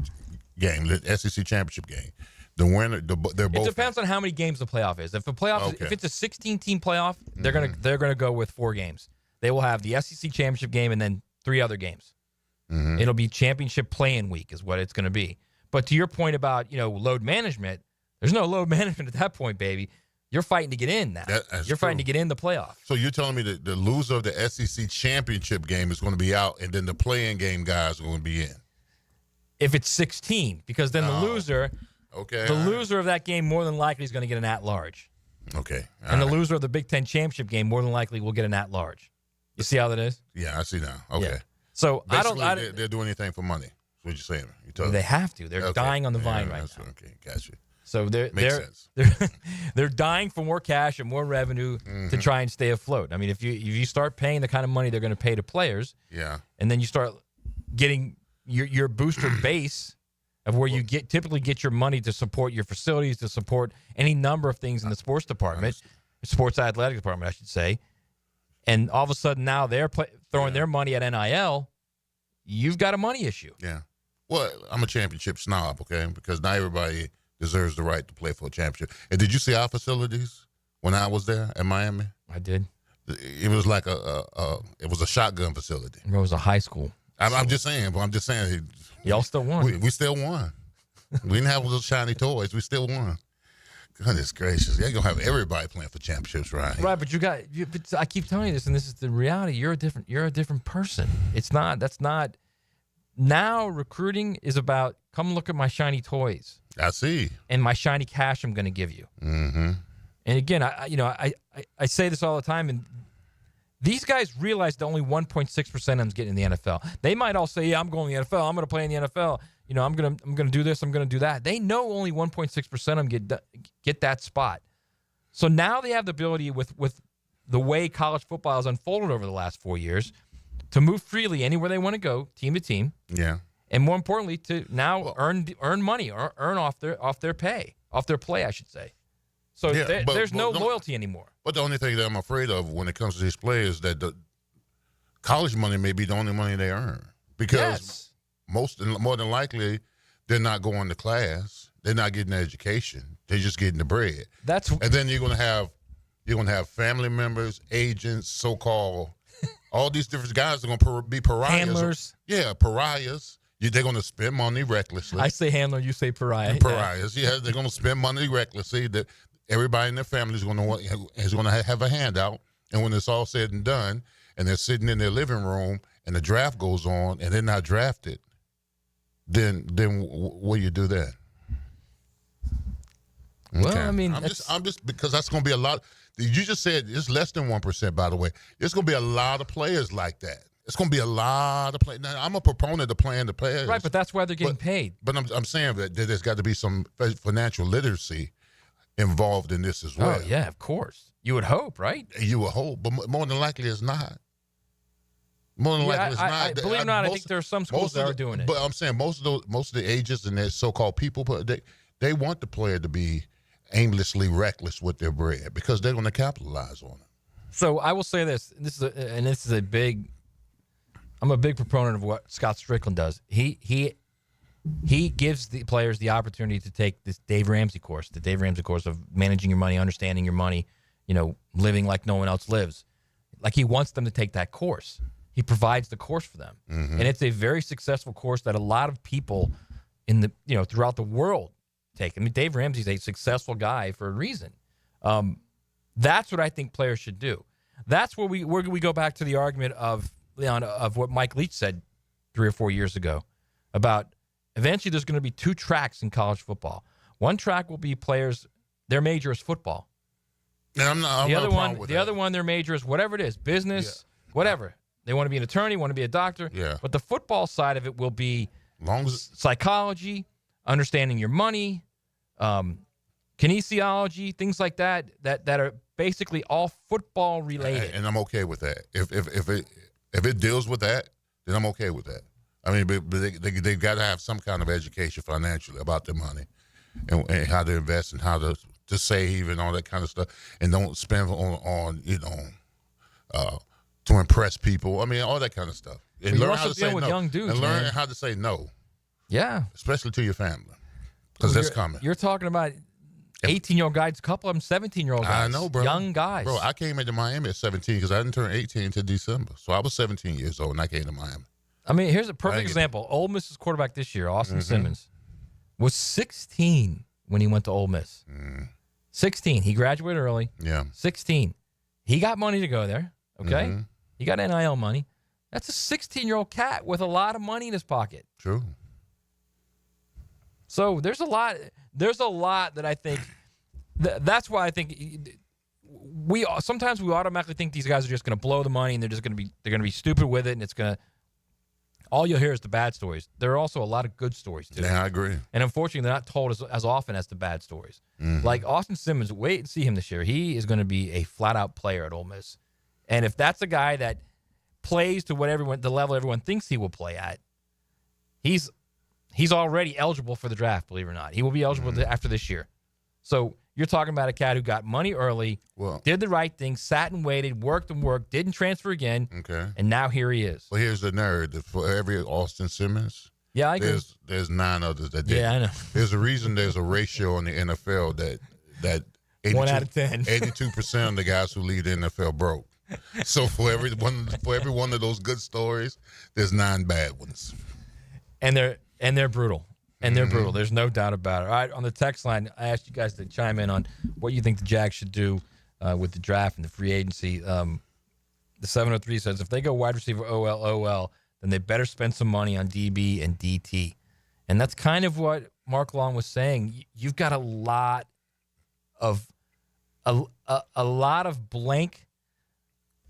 game, the SEC championship game, the winner, they're both. It depends on how many games the playoff is. If the playoff, if it's a 16-team playoff, they're gonna go with 4 games. They will have the SEC championship game and then 3 other games. Mm-hmm. It'll be championship play-in week is what it's going to be. But to your point about load management, there's no load management at that point, baby. You're fighting to get in now. You're fighting to get in the playoff. So you're telling me that the loser of the SEC championship game is going to be out, and then the play-in game guys are going to be in? If it's 16, because then the loser of that game more than likely is going to get an at-large. Okay. And the loser of the Big Ten championship game more than likely will get an at-large. You see how that is? Yeah, I see now. Okay. Yeah. So basically, they'll do anything for money. That's what you're saying. They have to. They're dying on the vine right now. Okay, gotcha. So they're dying for more cash and more revenue to try and stay afloat. I mean, if you start paying the kind of money they're going to pay to players, and then you start getting your booster base of where you typically get your money to support your facilities, to support any number of things in the sports department, sports athletic department, I should say. And all of a sudden now they're throwing their money at NIL. You've got a money issue. Yeah. Well, I'm a championship snob, okay? Because not everybody deserves the right to play for a championship. And did you see our facilities when I was there in Miami? I did. It was like it was a shotgun facility. It was a high school. I'm just saying. Y'all still won. We still won. We didn't have those shiny toys. We still won. Goodness gracious. You're going to have everybody playing for championships, right? Right, but I keep telling you this, and this is the reality. You're a different person. That's not. Now recruiting is about, come look at my shiny toys. I see. And my shiny cash I'm going to give you. Mm-hmm. And again, I say this all the time, and these guys realize that only 1.6% of them's getting in the NFL. They might all say, yeah, I'm going to the NFL. I'm going to play in the NFL. I'm going to do this. I'm going to do that. They know only 1.6% of them get that spot. So now they have the ability with the way college football has unfolded over the last 4 years to move freely anywhere they want to go, team to team. Yeah. And more importantly, to now earn money or earn off their play, I should say. So there's no loyalty anymore. But the only thing that I'm afraid of when it comes to these players is that the college money may be the only money they earn. Because more than likely, they're not going to class. They're not getting an education. They're just getting the bread. And then you're going to have family members, agents, so-called, all these different guys are going to be pariahs. Handlers. Yeah, pariahs. They're going to spend money recklessly. I say handler, you say pariah. Pariahs. Yeah, they're going to spend money recklessly. That everybody in their family is going to have a handout. And when it's all said and done, and they're sitting in their living room, and the draft goes on, and they're not drafted, then what do you do then? Well, Okay. I mean, I'm just because that's going to be a lot. You just said it's less than 1%, by the way. There's going to be a lot of players like that. It's going to be a lot of players. Now, I'm a proponent of playing the players. Right, but that's why they're getting paid. But I'm saying that there's got to be some financial literacy involved in this as well. Oh, yeah, of course. You would hope, right? You would hope, but more than likely it's not. More than likely it's not. Believe it or not, I think there are some schools that are doing it. But I'm saying most of the agents and their so-called people, they want the player to be aimlessly reckless with their bread because they're going to capitalize on it. So I will say this. I'm a big proponent of what Scott Strickland does. He gives the players the opportunity to take this Dave Ramsey course, the Dave Ramsey course of managing your money, understanding your money, living like no one else lives. Like he wants them to take that course. He provides the course for them. Mm-hmm. And it's a very successful course that a lot of people throughout the world take. I mean, Dave Ramsey's a successful guy for a reason. That's what I think players should do. That's where we go back to the argument of Leon, of what Mike Leach said 3 or 4 years ago about eventually there's going to be 2 tracks in college football. One track will be players, their major is football. And the other one, their major is whatever it is, business, whatever. They want to be an attorney, want to be a doctor. Yeah. But the football side of it will be psychology, understanding your money, kinesiology, things like that are basically all football related. And I'm okay with that. If it deals with that, then I'm okay with that. I mean, but they've got to have some kind of education financially about their money. and how to invest and how to save and all that kind of stuff, and don't spend on to impress people. I mean, all that kind of stuff. And You're learn also how to say dealing with no. young dudes, and learn man. how to say no. Yeah. Especially to your family. Because that's coming. You're talking about 18-year-old guys, a couple of them 17-year-old guys. I know, bro. Young guys. Bro, I came into Miami at 17 because I didn't turn 18 until December. So I was 17 years old when I came to Miami. I mean, here's a perfect example. Ole Miss's quarterback this year, Austin Simmons, was 16 when he went to Ole Miss. 16. He graduated early. Yeah. 16. He got money to go there, okay? He got NIL money. That's a 16-year-old cat with a lot of money in his pocket. True. So there's a lot that I think that's why I think sometimes we automatically think these guys are just going to blow the money and they're going to be stupid with it, and it's going to all you'll hear is the bad stories. There are also a lot of good stories too. Yeah, I agree. And unfortunately, they're not told as often as the bad stories. Like Austin Simmons, wait and see him this year. He is going to be a flat-out player at Ole Miss. And if that's a guy that plays to the level everyone thinks he will play at, he's already eligible for the draft, believe it or not. He will be eligible after this year. So you're talking about a cat who got money early, did the right thing, sat and waited, worked, didn't transfer again, and now here he is. Well, here's the narrative. For every Austin Simmons, I agree. There's 9 others that did. Yeah, I know. There's a reason there's a ratio in the NFL that 82, 1 out of 10. 82% of the guys who lead the NFL broke. So for every one of those good stories, there's 9 bad ones. And they're brutal. And they're brutal. There's no doubt about it. All right, on the text line, I asked you guys to chime in on what you think the Jags should do with the draft and the free agency. The 703 says if they go wide receiver OL, then they better spend some money on DB and DT. And that's kind of what Mark Long was saying. You've got a lot of blank.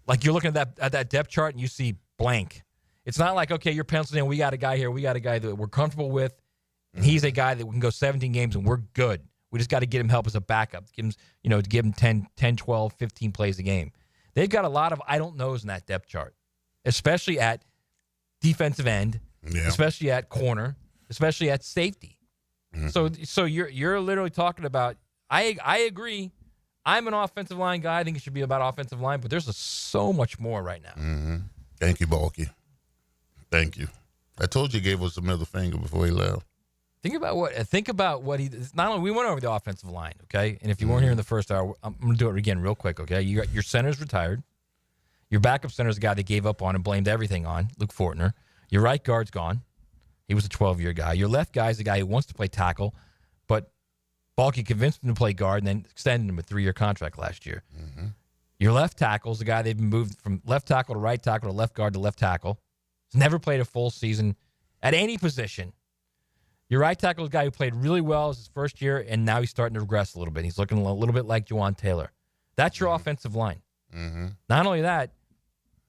Like you're looking at that depth chart and you see blank. It's not like, okay, you're penciling in, we got a guy here, we got a guy that we're comfortable with, and he's a guy that we can go 17 games and we're good. We just got to get him help as a backup. Give him 10, 12, 15 plays a game. They've got a lot of I don't knows in that depth chart, especially at defensive end, especially at corner, especially at safety. So you're literally talking about I agree. I'm an offensive line guy. I think it should be about offensive line, but there's so much more right now. Thank you, Balky. Thank you. I told you he gave us the middle finger before he left. Think about what he. Not only we went over the offensive line, okay. And if you weren't here in the first hour, I'm going to do it again real quick, okay. You got your center's retired. Your backup center's a guy they gave up on and blamed everything on, Luke Fortner. Your right guard's gone. He was a 12-year guy. Your left guy's a guy who wants to play tackle, but Balky convinced him to play guard and then extended him a 3-year contract last year. Your left tackle's the guy they've been moved from left tackle to right tackle to left guard to left tackle. He's never played a full season at any position. Your right tackle is a guy who played really well as his first year, and now he's starting to regress a little bit. He's looking a little bit like Juwan Taylor. That's your offensive line. Not only that,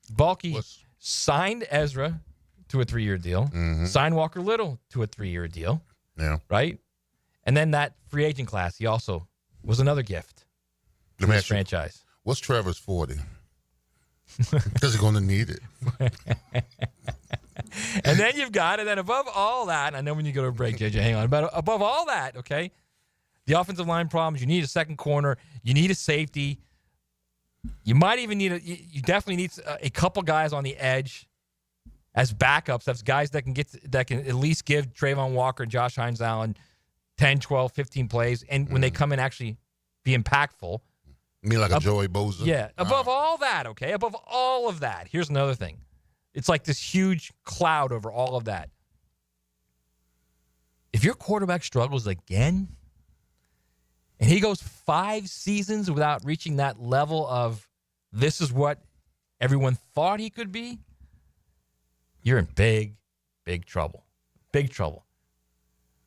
Balky signed Ezra to a 3-year deal, signed Walker Little to a 3-year deal. Yeah. Right? And then that free agent class, he also was another gift to this franchise. What's Trevor's 40? Because he's going to need it. And then you've got, and then above all that, I know when you go to a break, JJ, hang on, but above all that, okay, the offensive line problems, you need a second corner, you need a safety, you might even need you definitely need a couple guys on the edge as backups. That's guys that can at least give Trayvon Walker and Josh Hines Allen 10, 12, 15 plays, and when they come in, actually be impactful. You mean like a Joey Bosa? Yeah. Above all that, okay? Above all of that, here's another thing. It's like this huge cloud over all of that. If your quarterback struggles again, and he goes 5 seasons without reaching that level of this is what everyone thought he could be, you're in big, big trouble. Big trouble.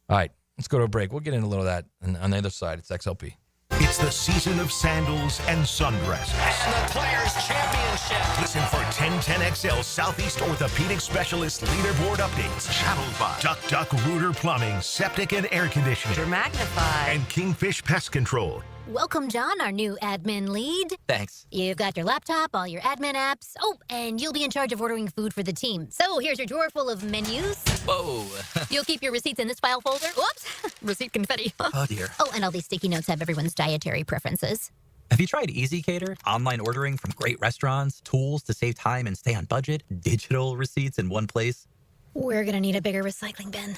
All right, let's go to a break. We'll get into a little of that. And on the other side, it's XLP. It's the season of sandals and sundresses. And the Players' Championship. Listen for 1010XL Southeast Orthopedic Specialist Leaderboard updates. Channeled by Duck Duck Rooter Plumbing, Septic and Air Conditioning. Magnified. And Kingfish Pest Control. Welcome, John, our new admin lead. Thanks. You've got your laptop, all your admin apps. Oh, and you'll be in charge of ordering food for the team. So here's your drawer full of menus. Whoa. You'll keep your receipts in this file folder. Whoops. Receipt confetti. Oh, dear. Oh, and all these sticky notes have everyone's dietary preferences. Have you tried EasyCater? Online ordering from great restaurants, tools to save time and stay on budget, digital receipts in one place. We're going to need a bigger recycling bin.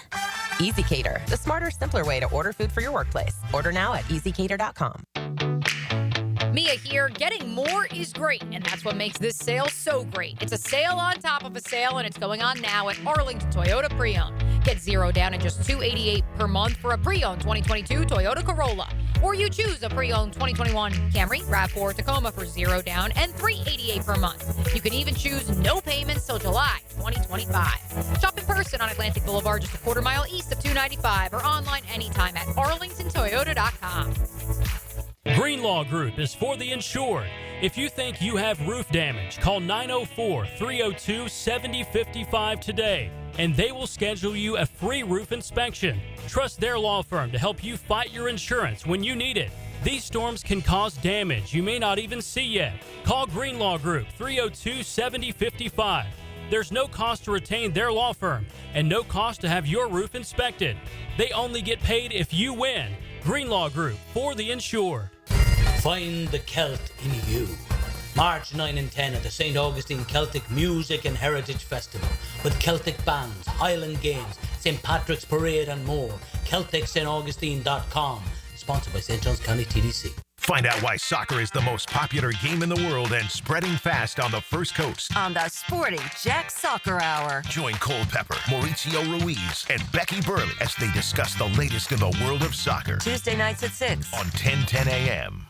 EasyCater, the smarter, simpler way to order food for your workplace. Order now at easycater.com. Mia here. Getting more is great, and that's what makes this sale so great. It's a sale on top of a sale, and it's going on now at Arlington Toyota Pre-Owned. Get $0 down and just $288 per month for a pre-owned 2022 Toyota Corolla. Or you choose a pre-owned 2021 Camry, RAV4, Tacoma for $0 down and $388 per month. You can even choose no payments till July 2025. Shop in person on Atlantic Boulevard just a quarter mile east of 295 or online anytime at arlingtontoyota.com. Greenlaw Group is for the insured. If you think you have roof damage, call 904-302-7055 today, and they will schedule you a free roof inspection. Trust their law firm to help you fight your insurance when you need it. These storms can cause damage you may not even see yet. Call Greenlaw Group 302-7055. There's no cost to retain their law firm and no cost to have your roof inspected. They only get paid if you win. Greenlaw Group, for the insured. Find the Celt in you. March 9 and 10 at the St. Augustine Celtic Music and Heritage Festival with Celtic bands, Highland Games, St. Patrick's Parade and more. CelticStAugustine.com. Sponsored by St. John's County TDC. Find out why soccer is the most popular game in the world and spreading fast on the First Coast. On the Sporting Jack Soccer Hour. Join Cole Pepper, Mauricio Ruiz, and Becky Burley as they discuss the latest in the world of soccer. Tuesday nights at 6 on 1010 a.m.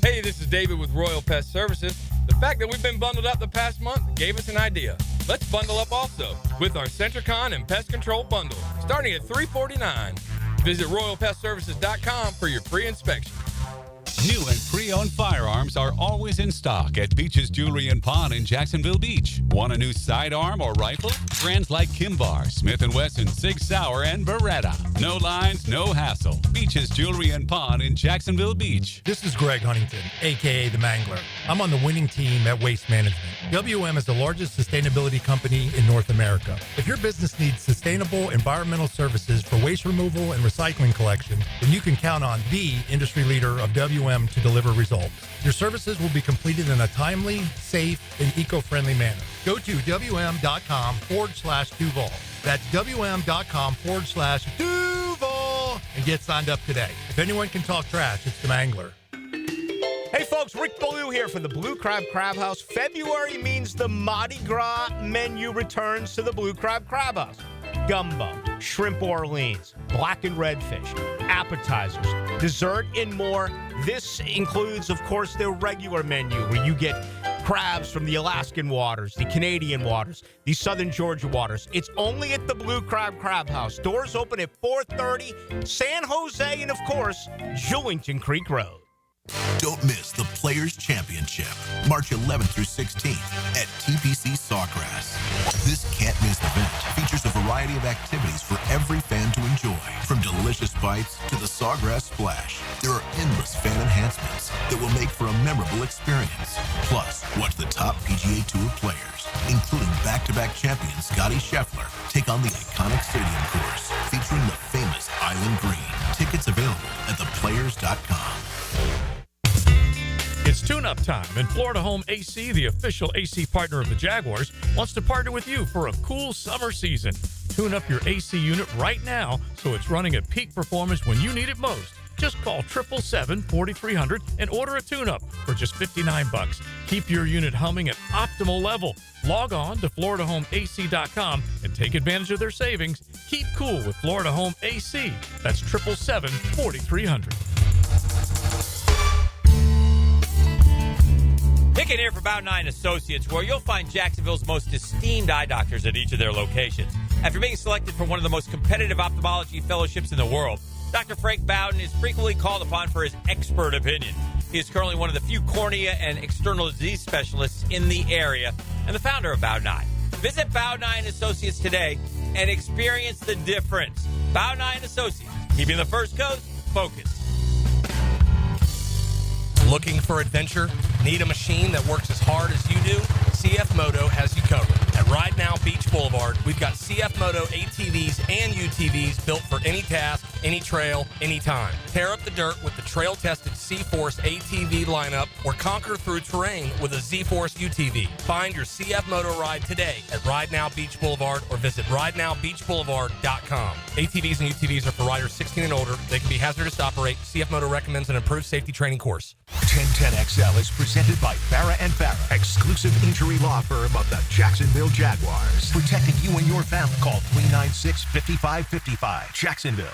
Hey, this is David with Royal Pest Services. The fact that we've been bundled up the past month gave us an idea. Let's bundle up also with our Centricon and Pest Control Bundle, starting at $349. Visit RoyalPestServices.com for your free inspection. New and pre-owned firearms are always in stock at Beach's Jewelry and Pawn in Jacksonville Beach. Want a new sidearm or rifle? Brands like Kimbar, Smith & Wesson, Sig Sauer, and Beretta. No lines, no hassle. Beach's Jewelry and Pawn in Jacksonville Beach. This is Greg Huntington, a.k.a. The Mangler. I'm on the winning team at Waste Management. WM is the largest sustainability company in North America. If your business needs sustainable environmental services for waste removal and recycling collection, then you can count on the industry leader of WM to deliver results. Your services will be completed in a timely, safe, and eco-friendly manner. Go to WM.com/Duval. That's WM.com/Duval and get signed up today. If anyone can talk trash, it's the Mangler. Hey folks, Rick Ballou here for the Blue Crab Crab House. February means the Mardi Gras menu returns to the Blue Crab Crab House. Gumbo, shrimp Orleans, blackened redfish, appetizers, dessert, and more. This includes, of course, their regular menu where you get crabs from the Alaskan waters, the Canadian waters, the Southern Georgia waters. It's only at the Blue Crab Crab House. Doors open at 4:30, San Jose, and, of course, Jewington Creek Road. Don't miss the Players' Championship, March 11th through 16th at TPC Sawgrass. This can't-miss event features a variety of activities for every fan to enjoy, from delicious bites to the Sawgrass Splash. There are endless fan enhancements that will make for a memorable experience. Plus, watch the top PGA Tour players, including back-to-back champion Scottie Scheffler, take on the iconic stadium course featuring the famous Island Green. Tickets available at theplayers.com. It's tune-up time, and Florida Home AC, the official AC partner of the Jaguars, wants to partner with you for a cool summer season. Tune up your AC unit right now so it's running at peak performance when you need it most. Just call 777-4300 and order a tune-up for just $59. Keep your unit humming at optimal level. Log on to FloridaHomeAC.com and take advantage of their savings. Keep cool with Florida Home AC. That's 777-4300. Picking here for Bound 9 Associates, where you'll find Jacksonville's most esteemed eye doctors at each of their locations. After being selected for one of the most competitive ophthalmology fellowships in the world, Dr. Frank Bowden is frequently called upon for his expert opinion. He is currently one of the few cornea and external disease specialists in the area and the founder of Bound 9. Visit Bound 9 Associates today and experience the difference. Bound 9 Associates, keeping the First Coast focused. Looking for adventure? Need a machine that works as hard as you do? CF Moto has you covered. At Ride Now Beach Boulevard, we've got CF Moto ATVs and UTVs built for any task, any trail, anytime. Tear up the dirt with the trail-tested C-Force ATV lineup or conquer through terrain with a Z-Force UTV. Find your CF Moto ride today at Ride Now Beach Boulevard or visit ridenowbeachboulevard.com. ATVs and UTVs are for riders 16 and older. They can be hazardous to operate. CF Moto recommends an improved safety training course. 1010XL is presented by Farrah & Farrah, exclusive injury law firm of the Jacksonville Jaguars. Protecting you and your family. Call 396-5555. Jacksonville.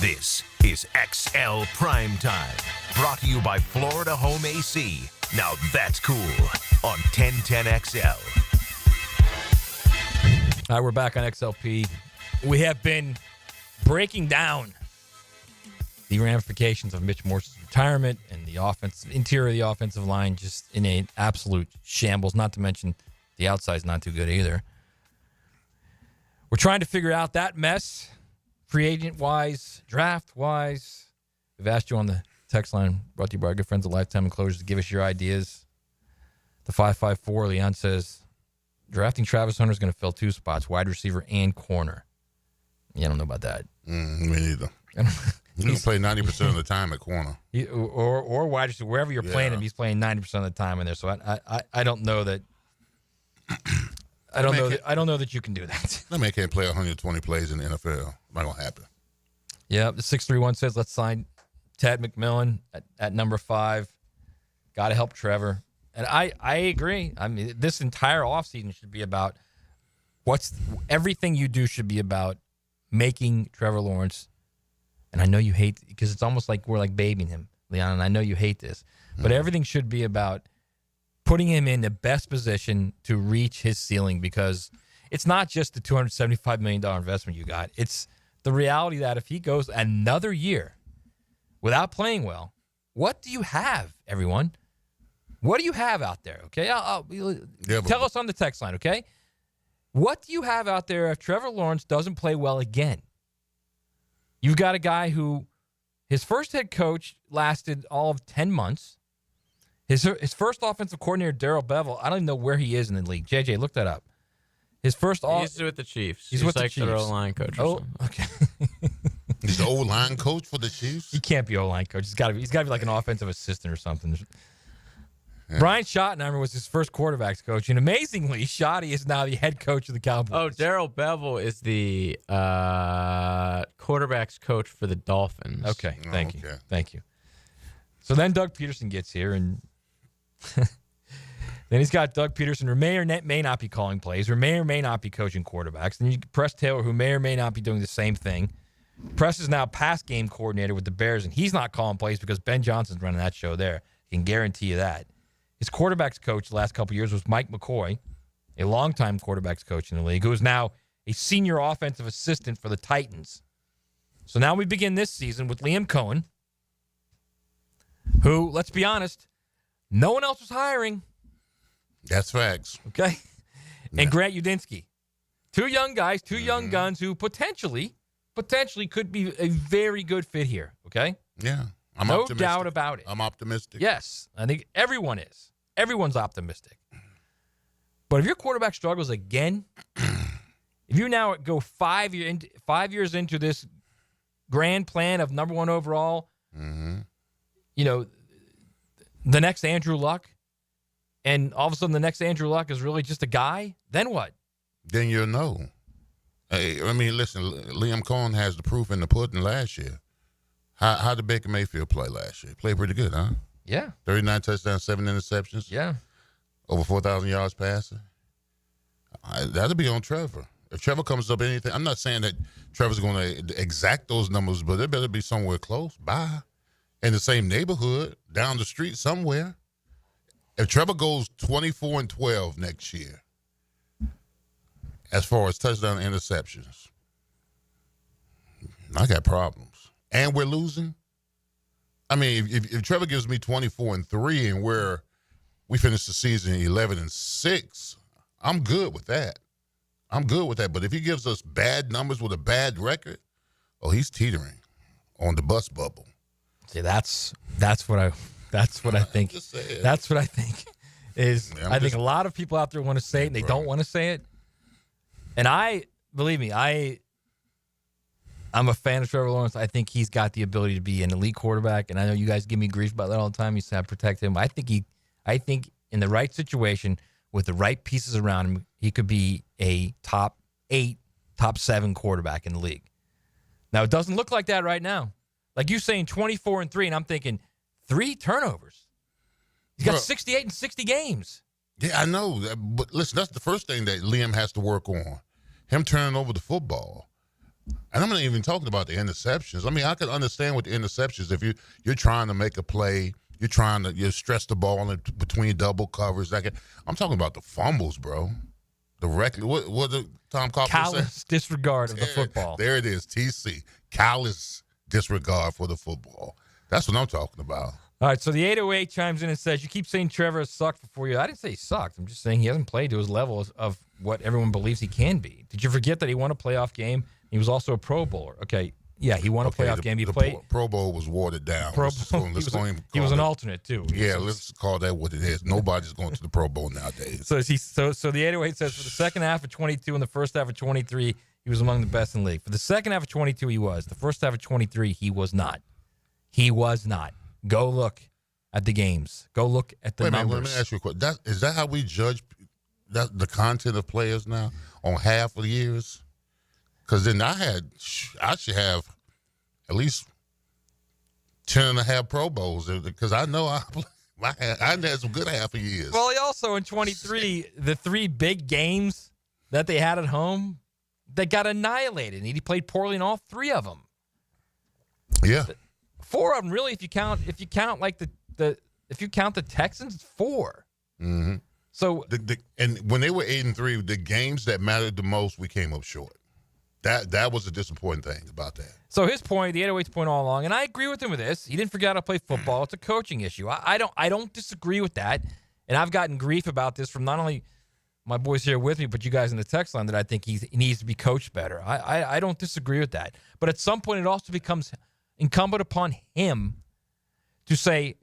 This is XL Primetime, brought to you by Florida Home AC. Now that's cool on 1010XL. All right, we're back on XLP. We have been breaking down the ramifications of Mitch Morse's retirement and the interior of the offensive line just in an absolute shambles, not to mention the outside's not too good either. We're trying to figure out that mess, free agent-wise, draft-wise. We've asked you on the text line, brought to you by our good friends at Lifetime Enclosures, to give us your ideas. The 554, Leon says, drafting Travis Hunter is going to fill 2 spots, wide receiver and corner. Yeah, I don't know about that. Me neither. He's going to play 90% of the time at corner. Or wide receiver, wherever you're playing him, he's playing 90% of the time in there. So I don't know that. I don't know that you can do that. That man can't play 120 plays in the NFL. Not going to happen. Yeah, the 631 says let's sign Ted McMillan at number 5. Got to help Trevor. And I agree. I mean, this entire offseason should be about everything you do should be about making Trevor Lawrence. And I know you hate, because it's almost like we're like babying him, Leon, and I know you hate this, but everything should be about putting him in the best position to reach his ceiling, because it's not just the $275 million investment you got. It's the reality that if he goes another year without playing well, what do you have, everyone? What do you have out there, okay? Tell us on the text line, okay? What do you have out there if Trevor Lawrence doesn't play well again? You've got a guy who his first head coach lasted all of 10 months. His first offensive coordinator, Darrell Bevell, I don't even know where he is in the league. JJ, look that up. His first He's with the Chiefs. He's with like the Chiefs. Their O-line coach or something. Okay. He's the O-line coach for the Chiefs? He can't be O-line coach. He's got to be like an offensive assistant or something. Yeah. Brian Schottenheimer was his first quarterbacks coach, and amazingly, Schotty is now the head coach of the Cowboys. Oh, Darrell Bevell is the quarterbacks coach for the Dolphins. Okay, thank you. So then Doug Peterson gets here, and then he's got Doug Peterson, who may or may not be calling plays, who may or may not be coaching quarterbacks. Then you get Press Taylor, who may or may not be doing the same thing. Press is now pass game coordinator with the Bears, and he's not calling plays because Ben Johnson's running that show there. I can guarantee you that. His quarterbacks coach the last couple of years was Mike McCoy, a longtime quarterbacks coach in the league, who is now a senior offensive assistant for the Titans. So now we begin this season with Liam Cohen, who, let's be honest, no one else was hiring. That's facts. Okay? And Grant Udinsky. 2 young guys, 2 young guns who potentially could be a very good fit here. Okay? Yeah. I'm no optimistic. doubt about it. I'm optimistic. Yes. I think everyone is. Everyone's optimistic. But if your quarterback struggles again, if you now go 5 years into this grand plan of number 1 overall, you know, the next Andrew Luck, and all of a sudden the next Andrew Luck is really just a guy, then what? Then you'll know. Hey, I mean, listen, Liam Cohen has the proof in the pudding last year. How did Baker Mayfield play last year? Played pretty good, huh? Yeah. 39 touchdowns, 7 interceptions. Yeah. Over 4,000 yards passing. That'll be on Trevor. If Trevor comes up anything, I'm not saying that Trevor's going to exact those numbers, but it better be somewhere close by, in the same neighborhood, down the street somewhere. If Trevor goes 24-12 next year, as far as touchdown interceptions, I got problems. And we're losing. I mean, if Trevor gives me 24-3 and we finish the season 11-6, I'm good with that. But if he gives us bad numbers with a bad record, he's teetering on the bust bubble. See, that's what That's what I think. Just say it. That's what I think. I think just- a lot of people out there want to say it, and they don't want to say it. And believe me, I'm a fan of Trevor Lawrence. I think he's got the ability to be an elite quarterback, and I know you guys give me grief about that all the time. You say I protect him. I think in the right situation with the right pieces around him, he could be a top 8, top 7 quarterback in the league. Now, it doesn't look like that right now. Like you saying 24-3, and I'm thinking 3 turnovers. He's got 68 and 60 games. Yeah, I know. But listen, that's the first thing that Liam has to work on. Him turning over the football. And I'm not even talking about the interceptions. I mean, I can understand with the interceptions if you're trying to make a play, you stress the ball in between double covers. I'm talking about the fumbles, bro. What did Tom Coughlin say? Callous disregard of the football. There it is, TC. Callous disregard for the football. That's what I'm talking about. All right, so the 808 chimes in and says, you keep saying Trevor has sucked for you. I didn't say he sucked. I'm just saying he hasn't played to his level of what everyone believes he can be. Did you forget that he won a playoff game? He was also a Pro Bowler. Okay, yeah, he won a playoff game. He played. Pro Bowl was watered down. He was an alternate, too. Yeah, let's call that what it is. Nobody's going to the Pro Bowl nowadays. So the 808 says for the second half of 22 and the first half of 23, he was among the best in the league. For the second half of 22, he was. The first half of 23, he was not. He was not. Go look at the games. Go look at the numbers. Let me ask you a question. Is that how we judge the content of players now on half of the years? Because then I should have at least 10 and a half Pro Bowls because I know I had some good half of years. Well, he also in 23, the 3 big games that they had at home, they got annihilated. And he played poorly in all 3 of them. Yeah. 4 of them, really, if you count like if you count the Texans, it's 4. Mm-hmm. So and when they were 8-3, the games that mattered the most, we came up short. That was the disappointing thing about that. So his point, the 808's point all along, and I agree with him with this. He didn't forget how to play football. It's a coaching issue. I don't disagree with that. And I've gotten grief about this from not only my boys here with me, but you guys in the text line that I think he needs to be coached better. I don't disagree with that. But at some point, it also becomes incumbent upon him to say,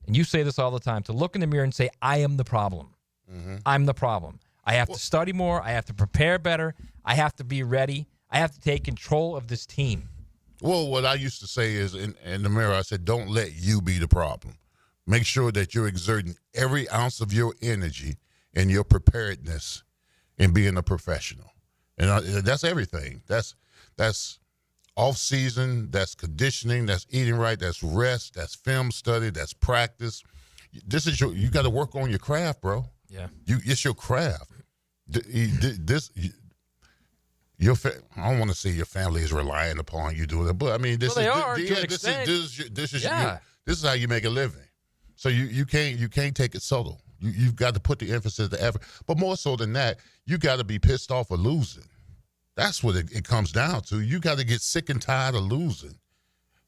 and you say this all the time, to look in the mirror and say, I am the problem. Mm-hmm. I'm the problem. I have to study more. I have to prepare better. I have to be ready. I have to take control of this team. Well, what I used to say is in the mirror, I said, don't let you be the problem. Make sure that you're exerting every ounce of your energy and your preparedness in being a professional. And that's everything. That's off-season, that's conditioning, that's eating right, that's rest, that's film study, that's practice. You got to work on your craft, bro. Yeah. It's your craft. I don't want to say your family is relying upon you doing it, but I mean, this is how you make a living. So you can't take it subtle. You've got to put the emphasis, the effort. But more so than that, you got to be pissed off of losing. That's what it comes down to. You got to get sick and tired of losing.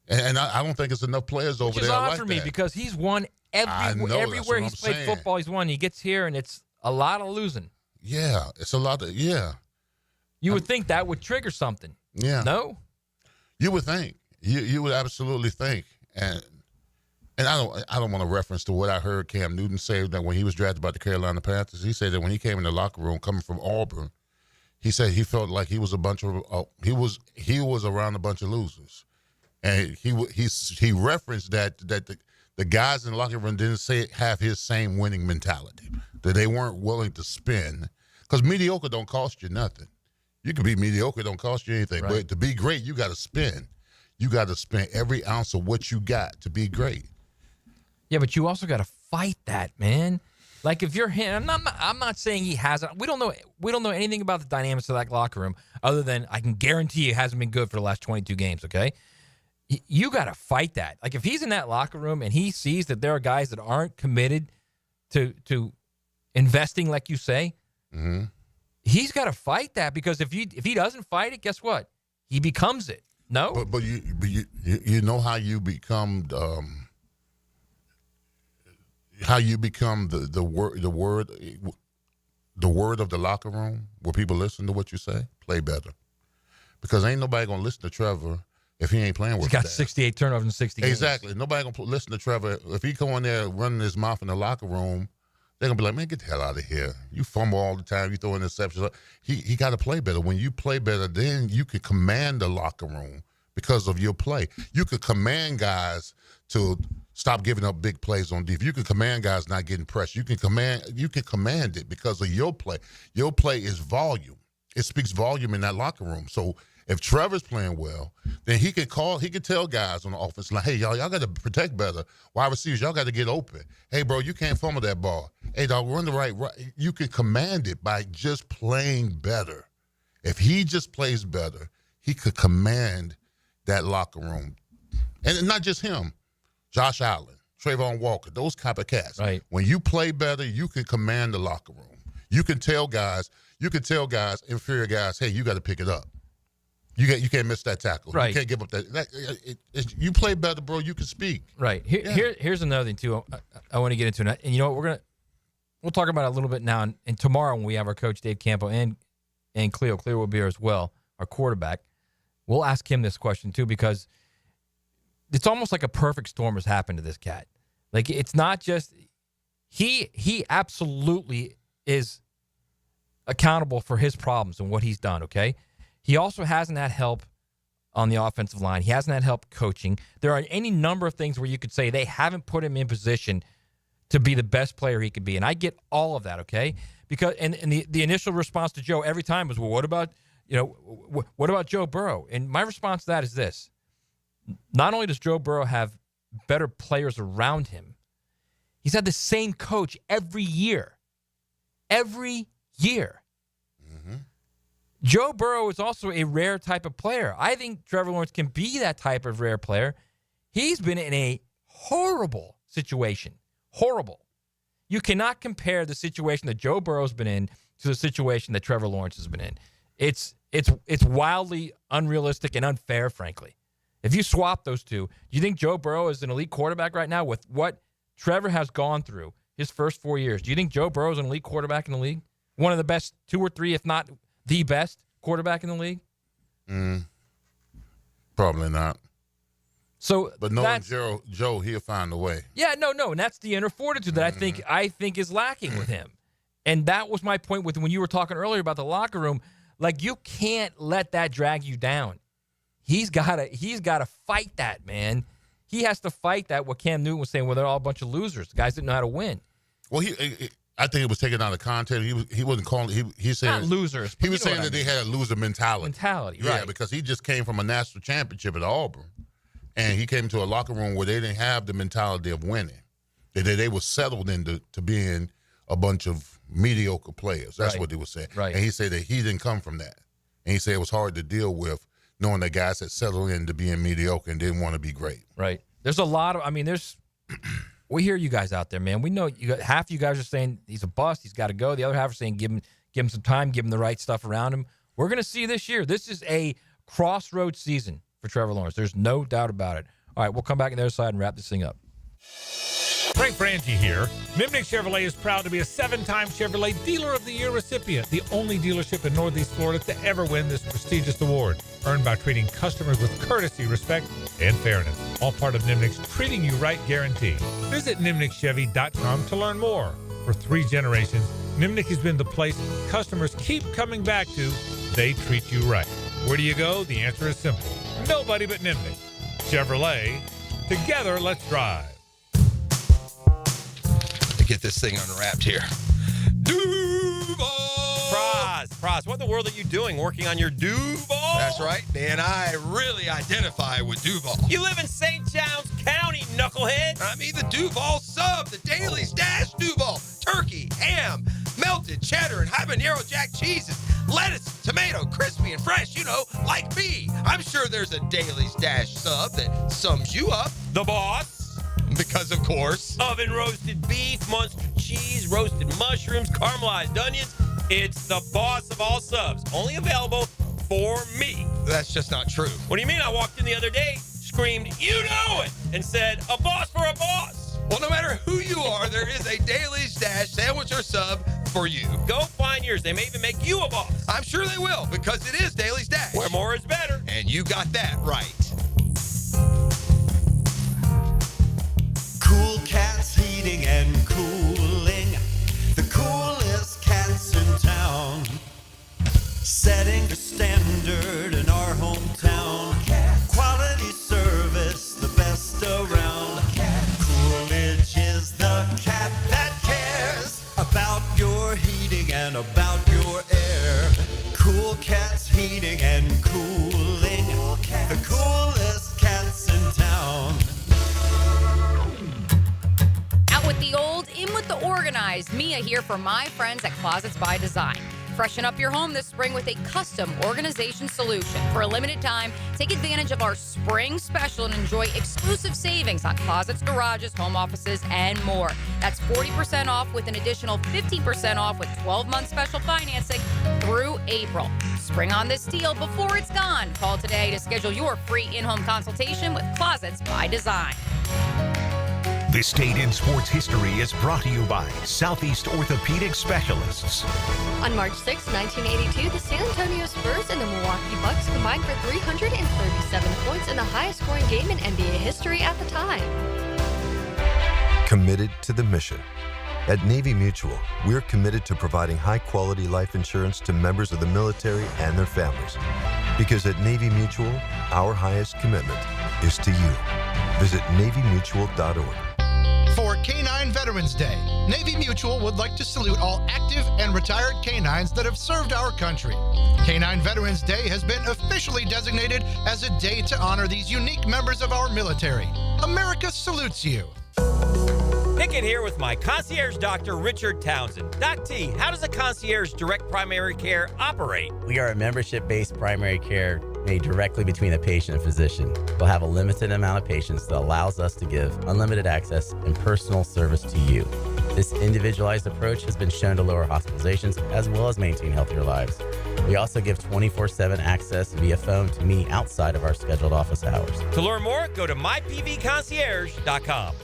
And I don't think it's enough players over there like that. Which is odd for me because he's won everywhere he's played football. He's won. He gets here, and it's a lot of losing. Yeah, it's a lot of You would think that would trigger something. Yeah. No? You would think. You would absolutely think. And I don't want to reference to what I heard Cam Newton say that when he was drafted by the Carolina Panthers. He said that when he came in the locker room coming from Auburn, he said he felt like he was he was around a bunch of losers. And he referenced that the guys in the locker room didn't have his same winning mentality, that they weren't willing to spend. Because mediocre don't cost you nothing. You can be mediocre, don't cost you anything. Right. But to be great, you got to spend. You got to spend every ounce of what you got to be great. Yeah, but you also got to fight that, man. Like if you're him, I'm not saying he hasn't. We don't know anything about the dynamics of that locker room other than I can guarantee it hasn't been good for the last 22 games, okay? You got to fight that. Like if he's in that locker room and he sees that there are guys that aren't committed to investing like you say, mm-hmm. He's got to fight that because if he doesn't fight it, guess what? He becomes it. No? But you know how you become the word of the locker room where people listen to what you say? Play better. Because ain't nobody going to listen to Trevor if he ain't playing with He's got his ass. 68 turnovers in 60 games. Exactly. Nobody going to listen to Trevor. If he go in there running his mouth in the locker room, they're going to be like, man, get the hell out of here. You fumble all the time. You throw interceptions. He got to play better. When you play better, then you can command the locker room because of your play. You could command guys to stop giving up big plays on defense. You can command guys not getting pressure. You can command it because of your play. Your play is volume. It speaks volume in that locker room. So if Trevor's playing well, then he could tell guys on the offense, like, hey, y'all got to protect better. Wide receivers, y'all got to get open. Hey, bro, you can't fumble that ball. Hey, dog, run the right. You can command it by just playing better. If he just plays better, he could command that locker room. And not just him. Josh Allen, Trayvon Walker, those type of cats. Right. When you play better, you can command the locker room. You can tell guys, inferior guys, hey, you got to pick it up. You can't miss that tackle. Right. You can't give up that. You play better, bro. You can speak. Right. Here's another thing too. I want to get into, and you know what, we'll talk about it a little bit now. And tomorrow when we have our coach Dave Campo and Cleo will be here as well, our quarterback. We'll ask him this question too, because it's almost like a perfect storm has happened to this cat. Like, it's not just he absolutely is accountable for his problems and what he's done. Okay. He also hasn't had help on the offensive line. He hasn't had help coaching. There are any number of things where you could say they haven't put him in position to be the best player he could be. And I get all of that, okay? Because and the initial response to Joe every time was, well, what about Joe Burrow? And my response to that is this. Not only does Joe Burrow have better players around him, he's had the same coach every year. Every year. Joe Burrow is also a rare type of player. I think Trevor Lawrence can be that type of rare player. He's been in a horrible situation. Horrible. You cannot compare the situation that Joe Burrow's been in to the situation that Trevor Lawrence has been in. It's wildly unrealistic and unfair, frankly. If you swap those two, do you think Joe Burrow is an elite quarterback right now with what Trevor has gone through his first 4 years? Do you think Joe Burrow is an elite quarterback in the league? One of the best 2 or 3, if not the best quarterback in the league? Probably not. So, but knowing Joe, he'll find a way. Yeah, no, and that's the inner fortitude that I think is lacking with him. And that was my point with when you were talking earlier about the locker room. Like, you can't let that drag you down. He's got to fight that, man. He has to fight that. What Cam Newton was saying, well, they're all a bunch of losers. The guys didn't know how to win. Well, I think it was taken out of context. He wasn't calling. He said not losers. He was saying that they had a loser mentality. Right? Yeah, because he just came from a national championship at Auburn, and he came to a locker room where they didn't have the mentality of winning. They were settled into being a bunch of mediocre players. That's what they were saying. Right. And he said that he didn't come from that, and he said it was hard to deal with knowing that guys had settled into being mediocre and didn't want to be great. Right. There's a lot of. We hear you guys out there, man. We know half you guys are saying he's a bust, he's got to go. The other half are saying give him some time, give him the right stuff around him. We're going to see this year. This is a crossroads season for Trevor Lawrence. There's no doubt about it. All right, we'll come back on the other side and wrap this thing up. Frank Frangie here. Nimnick Chevrolet is proud to be a 7-time Chevrolet Dealer of the Year recipient, the only dealership in Northeast Florida to ever win this prestigious award, earned by treating customers with courtesy, respect, and fairness. All part of Nimnick's Treating You Right guarantee. Visit nimnickchevy.com to learn more. For 3 generations, Nimnick has been the place customers keep coming back to. They treat you right. Where do you go? The answer is simple. Nobody but Nimnick. Chevrolet. Together, let's drive. Get this thing unwrapped here. Duval! Praz, what in the world are you doing working on your Duval? That's right, man. I really identify with Duval. You live in St. John's County, knucklehead. I mean the Duval sub, the Dailies Dash Duval. Turkey, ham, melted cheddar, and habanero jack cheeses. Lettuce, tomato, crispy and fresh, like me. I'm sure there's a Dailies Dash sub that sums you up. The boss. Because, of course, oven roasted beef, Munster cheese, roasted mushrooms, caramelized onions. It's the boss of all subs. Only available for me. That's just not true. What do you mean? I walked in the other day, screamed, "You know it!" and said, "A boss for a boss." Well, no matter who you are, there is a Dailies Dash sandwich or sub for you. Go find yours. They may even make you a boss. I'm sure they will, because it is Dailies Dash. Where more is better. And you got that right. guys. Mia here for my friends at Closets by Design. Freshen up your home this spring with a custom organization solution. For a limited time, take advantage of our spring special and enjoy exclusive savings on closets, garages, home offices, and more. That's 40% off with an additional 50% off with 12-month special financing through April. Spring on this deal before it's gone. Call today to schedule your free in-home consultation with Closets by Design. This date in sports history is brought to you by Southeast Orthopedic Specialists. On March 6, 1982, the San Antonio Spurs and the Milwaukee Bucks combined for 337 points in the highest scoring game in NBA history at the time. Committed to the mission. At Navy Mutual, we're committed to providing high-quality life insurance to members of the military and their families. Because at Navy Mutual, our highest commitment is to you. Visit NavyMutual.org. For Canine Veterans Day, Navy Mutual would like to salute all active and retired canines that have served our country. Canine Veterans Day has been officially designated as a day to honor these unique members of our military. America salutes you. Pickett here with my concierge doctor, Richard Townsend. Doc T, how does a concierge direct primary care operate? We are a membership-based primary care made directly between the patient and physician. We'll have a limited amount of patients that allows us to give unlimited access and personal service to you. This individualized approach has been shown to lower hospitalizations as well as maintain healthier lives. We also give 24/7 access via phone to me outside of our scheduled office hours. To learn more, go to mypvconcierge.com.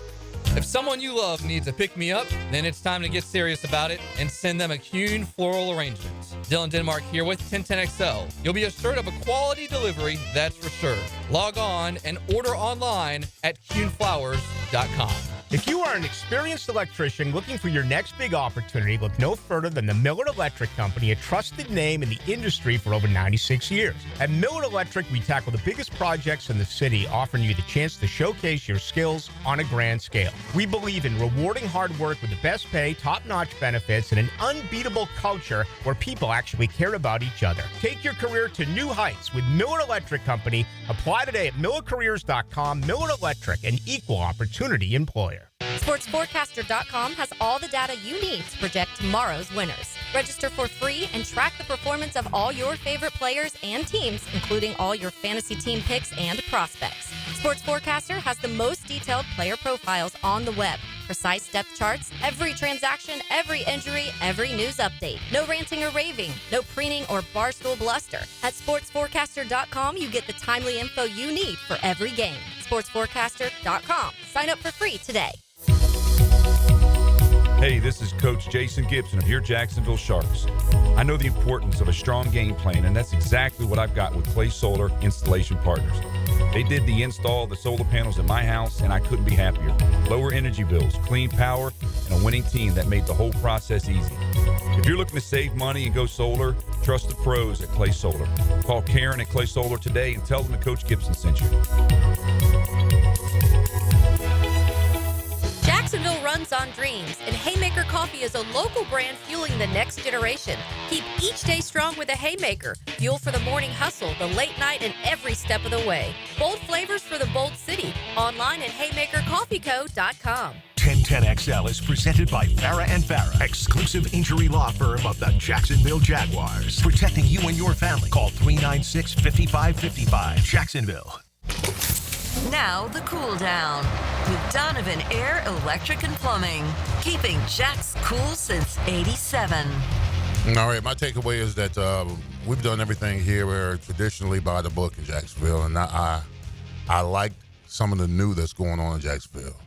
If someone you love needs a pick-me-up, then it's time to get serious about it and send them a Kuhn Floral Arrangements. Dylan Denmark here with 1010XL. You'll be assured of a quality delivery, that's for sure. Log on and order online at KuhnFlowers.com. If you are an experienced electrician looking for your next big opportunity, look no further than the Millard Electric Company, a trusted name in the industry for over 96 years. At Millard Electric, we tackle the biggest projects in the city, offering you the chance to showcase your skills on a grand scale. We believe in rewarding hard work with the best pay, top-notch benefits, and an unbeatable culture where people actually care about each other. Take your career to new heights with Millard Electric Company. Apply today at millardcareers.com. Millard Electric, an equal opportunity employer. SportsForecaster.com has all the data you need to project tomorrow's winners. Register for free and track the performance of all your favorite players and teams, including all your fantasy team picks and prospects. Sports Forecaster has the most detailed player profiles on the web, precise depth charts, every transaction, every injury, every news update. No ranting or raving, no preening or barstool bluster. At SportsForecaster.com, you get the timely info you need for every game. SportsForecaster.com. Sign up for free today. Hey, this is Coach Jason Gibson of your Jacksonville Sharks. I know the importance of a strong game plan, and that's exactly what I've got with Clay Solar Installation Partners. They did the install of the solar panels at my house, and I couldn't be happier. Lower energy bills, clean power, and a winning team that made the whole process easy. If you're looking to save money and go solar, trust the pros at Clay Solar. Call Karen at Clay Solar today and tell them that Coach Gibson sent you. Jacksonville runs on dreams, and Haymaker Coffee is a local brand fueling the next generation. Keep each day strong with a Haymaker. Fuel for the morning hustle, the late night, and every step of the way. Bold flavors for the bold city. Online at HaymakerCoffeeCo.com. 1010XL is presented by Farah and Farah, exclusive injury law firm of the Jacksonville Jaguars. Protecting you and your family. Call 396-5555. Jacksonville. Now the cool down with Donovan Air Electric and Plumbing, keeping Jack's cool since '87. All right, my takeaway is that we've done everything here traditionally by the book in Jacksonville, and I like some of the new that's going on in Jacksonville.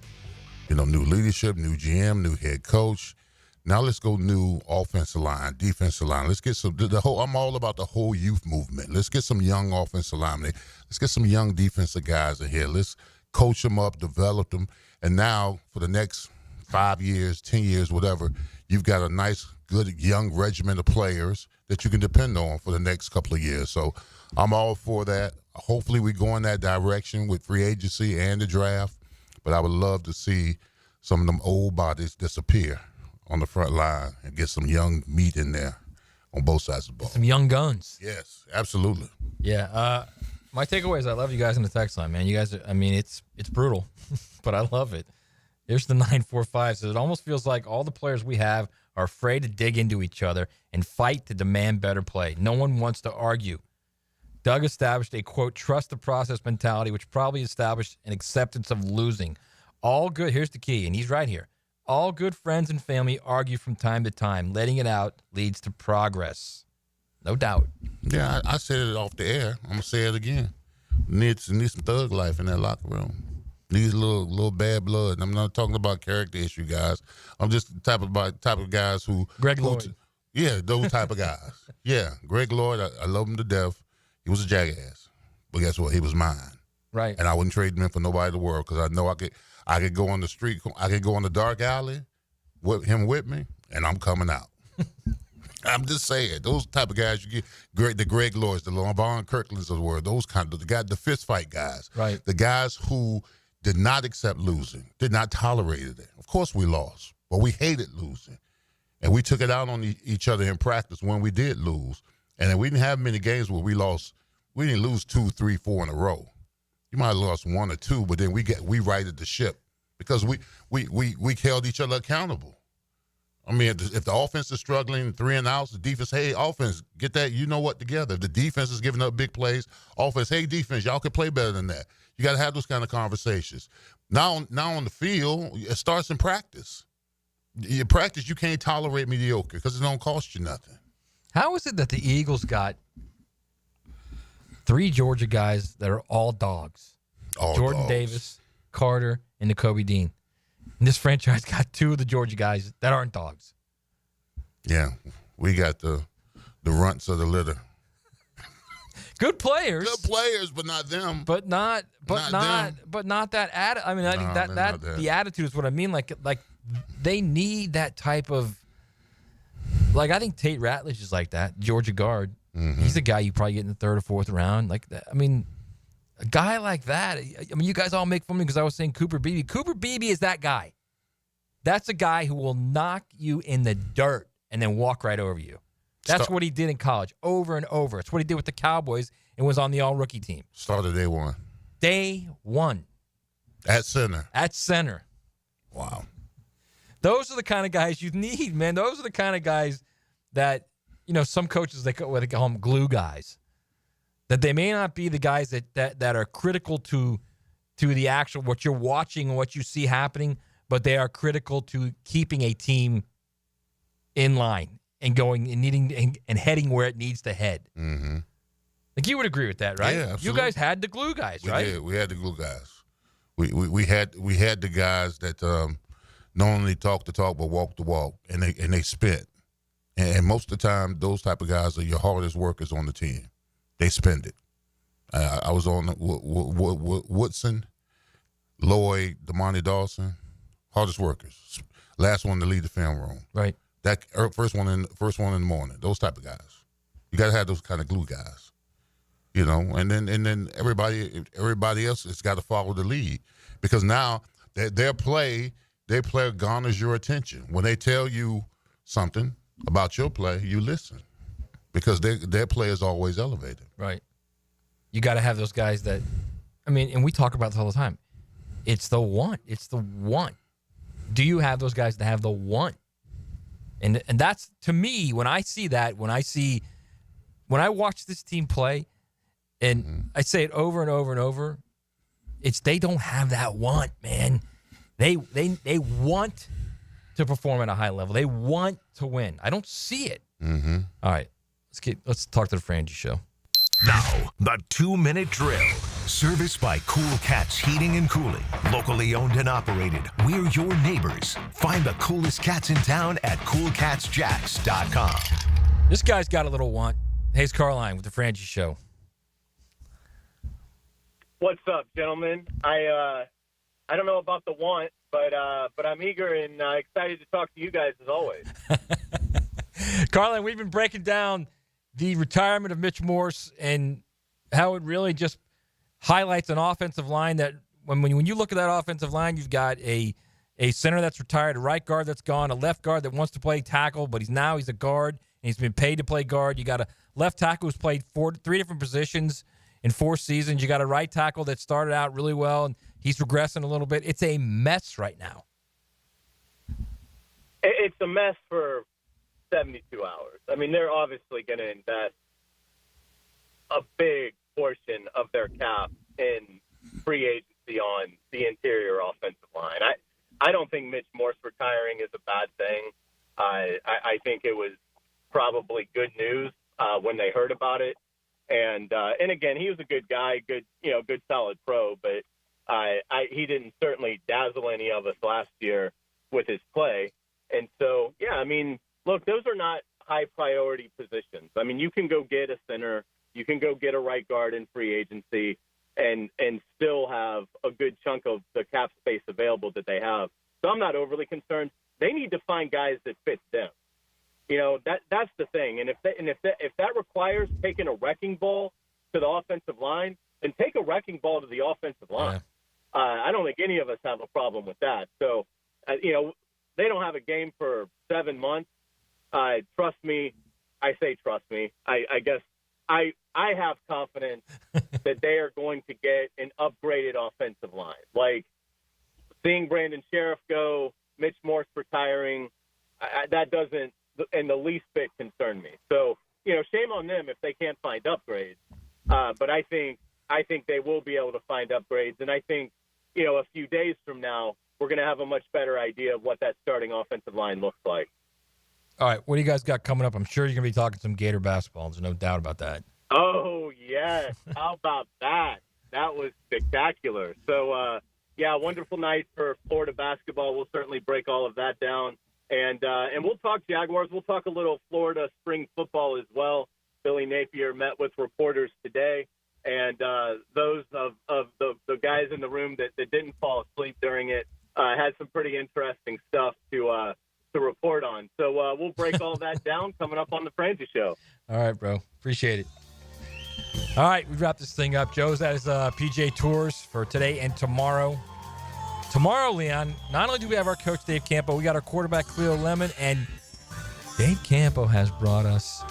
You know, new leadership, new GM, new head coach. Now let's go new offensive line, defensive line. Let's get some I'm all about the whole youth movement. Let's get some young offensive linemen. Let's get some young defensive guys in here. Let's coach them up, develop them. And now for the next 5 years, 10 years, whatever, you've got a nice, good young regiment of players that you can depend on for the next couple of years. So I'm all for that. Hopefully we go in that direction with free agency and the draft. But I would love to see some of them old bodies disappear on the front line and get some young meat in there on both sides of the ball. Some young guns. Yes, absolutely. Yeah. My takeaway is I love you guys in the text line, man. You guys, it's brutal, but I love it. Here's the 945. So it almost feels like all the players we have are afraid to dig into each other and fight to demand better play. No one wants to argue. Doug established a, quote, trust the process mentality, which probably established an acceptance of losing. All good, here's the key, and he's right here. All good friends and family argue from time to time. Letting it out leads to progress. No doubt. Yeah, I said it off the air. I'm going to say it again. Need some thug life in that locker room. Needs a little bad blood. And I'm not talking about character issue guys. I'm just the type of guys who... Greg Lloyd. Yeah, those type of guys. Yeah, Greg Lloyd, I love him to death. He was a jackass, but guess what? He was mine. Right. And I wouldn't trade him in for nobody in the world because I know I could go on the street, I could go on the dark alley with him with me, and I'm coming out. I'm just saying, those type of guys you get, the Greg Lloyds, the LeVon Kirklands of the world, those kind of the fist fight guys. Right. The guys who did not accept losing, did not tolerate it. Of course we lost, but we hated losing. And we took it out on each other in practice when we did lose. And then we didn't have many games where we lost. We didn't lose 2, 3, 4 in a row. You might have lost 1 or 2, but then we righted the ship because we held each other accountable. I mean, if the offense is struggling, 3 and outs, the defense, hey, offense, get that, you know what, together. If the defense is giving up big plays, offense, hey, defense, y'all can play better than that. You got to have those kind of conversations. Now on the field, it starts in practice. In practice, you can't tolerate mediocre because it don't cost you nothing. How is it that the Eagles got 3 Georgia guys that are all dogs? Jordan Davis, Carter, and Nakobe Dean. And this franchise got 2 of the Georgia guys that aren't dogs. Yeah, we got the runts of the litter. Good players. Good players, but not them. But not that attitude. I mean, I think that the attitude is what I mean. Like they need that type of. Like, I think Tate Ratledge is like that, Georgia guard. Mm-hmm. He's a guy you probably get in the 3rd or 4th round. Like that. I mean, a guy like that. I mean, you guys all make fun of me because I was saying Cooper Beebe. Cooper Beebe is that guy. That's a guy who will knock you in the dirt and then walk right over you. That's what he did in college over and over. It's what he did with the Cowboys and was on the all-rookie team. Started day one. Day one. At center. At center. Wow. Those are the kind of guys you need, man. Those are the kind of guys that, you know, some coaches, they call them glue guys. That they may not be the guys that are critical to the actual, what you're watching and what you see happening, but they are critical to keeping a team in line and going and needing and heading where it needs to head. Mm-hmm. Like, you would agree with that, right? Yeah, absolutely. You guys had the glue guys, right? We did. We had the glue guys. We had the guys that not only talk the talk but walk the walk, and they spit. And most of the time, those type of guys are your hardest workers on the team. They spend it. I was on Woodson, Lloyd, DeMonte Dawson, hardest workers. Last one to lead the film room. Right. That first one in the morning. Those type of guys. You got to have those kind of glue guys. You know, and then everybody else has got to follow the lead, because now their play garners your attention. When they tell you something about your play, you listen, because their play is always elevated. Right. You got to have those guys that, I mean, and we talk about this all the time. It's the want. It's the want. Do you have those guys that have the want? And that's, to me, when I see that, when I watch this team play, and I say it over and over and over, it's they don't have that want, man. They want to perform at a high level. They want to win. I don't see it. Mm-hmm. All right, let's talk to the Frangie Show. Now, the 2-minute drill. Serviced by Cool Cats Heating and Cooling. Locally owned and operated. We're your neighbors. Find the coolest cats in town at coolcatsjacks.com. This guy's got a little want. Hayes Carline with the Frangie Show. What's up, gentlemen? I don't know about the want, but I'm eager and excited to talk to you guys as always. Carlin, we've been breaking down the retirement of Mitch Morse and how it really just highlights an offensive line that when you look at that offensive line, you've got a center that's retired, a right guard that's gone, a left guard that wants to play tackle, but he's a guard and he's been paid to play guard. You got a left tackle who's played 3 different positions in 4 seasons. You got a right tackle that started out really well and he's regressing a little bit. It's a mess right now. it's a mess for 72 hours. I mean, they're obviously going to invest a big portion of their cap in free agency on the interior offensive line. I don't think Mitch Morse retiring is a bad thing. I think it was probably good news when they heard about it. And again, he was a good guy, good solid pro, but he didn't certainly dazzle any of us last year with his play. And so, yeah, I mean, look, those are not high priority positions. I mean, you can go get a center, you can go get a right guard in free agency, and still have a good chunk of the cap space available that they have. So I'm not overly concerned. They need to find guys that fit them. You know, that's the thing. And if that requires taking a wrecking ball to the offensive line, then take a wrecking ball to the offensive line. Yeah. I don't think any of us have a problem with that. So, they don't have a game for 7 months. Trust me. I say trust me. I guess I have confidence that they are going to get an upgraded offensive line. Like seeing Brandon Sheriff go, Mitch Morse retiring, that doesn't in the least bit concern me. So, shame on them if they can't find upgrades. But I think they will be able to find upgrades. And I think, a few days from now, we're going to have a much better idea of what that starting offensive line looks like. All right, what do you guys got coming up? I'm sure you're going to be talking some Gator basketball. There's no doubt about that. Oh, yes. How about that? That was spectacular. So, wonderful night for Florida basketball. We'll certainly break all of that down. And we'll talk Jaguars. We'll talk a little Florida spring football as well. Billy Napier met with reporters today. And those of the guys in the room that didn't fall asleep during it had some pretty interesting stuff to report on. So we'll break all that down coming up on the Francis Show. All right, bro. Appreciate it. All right, we wrap this thing up. Joe's at his PJ Tours for today and tomorrow. Tomorrow, Leon, not only do we have our coach, Dave Campo, we got our quarterback, Cleo Lemon, and Dave Campo has brought us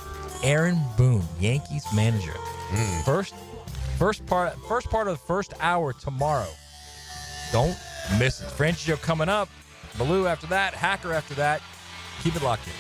Aaron Boone, Yankees manager. First part of the first hour tomorrow. Don't miss it. Francis Show coming up. Baloo after that. Hacker after that. Keep it locked in.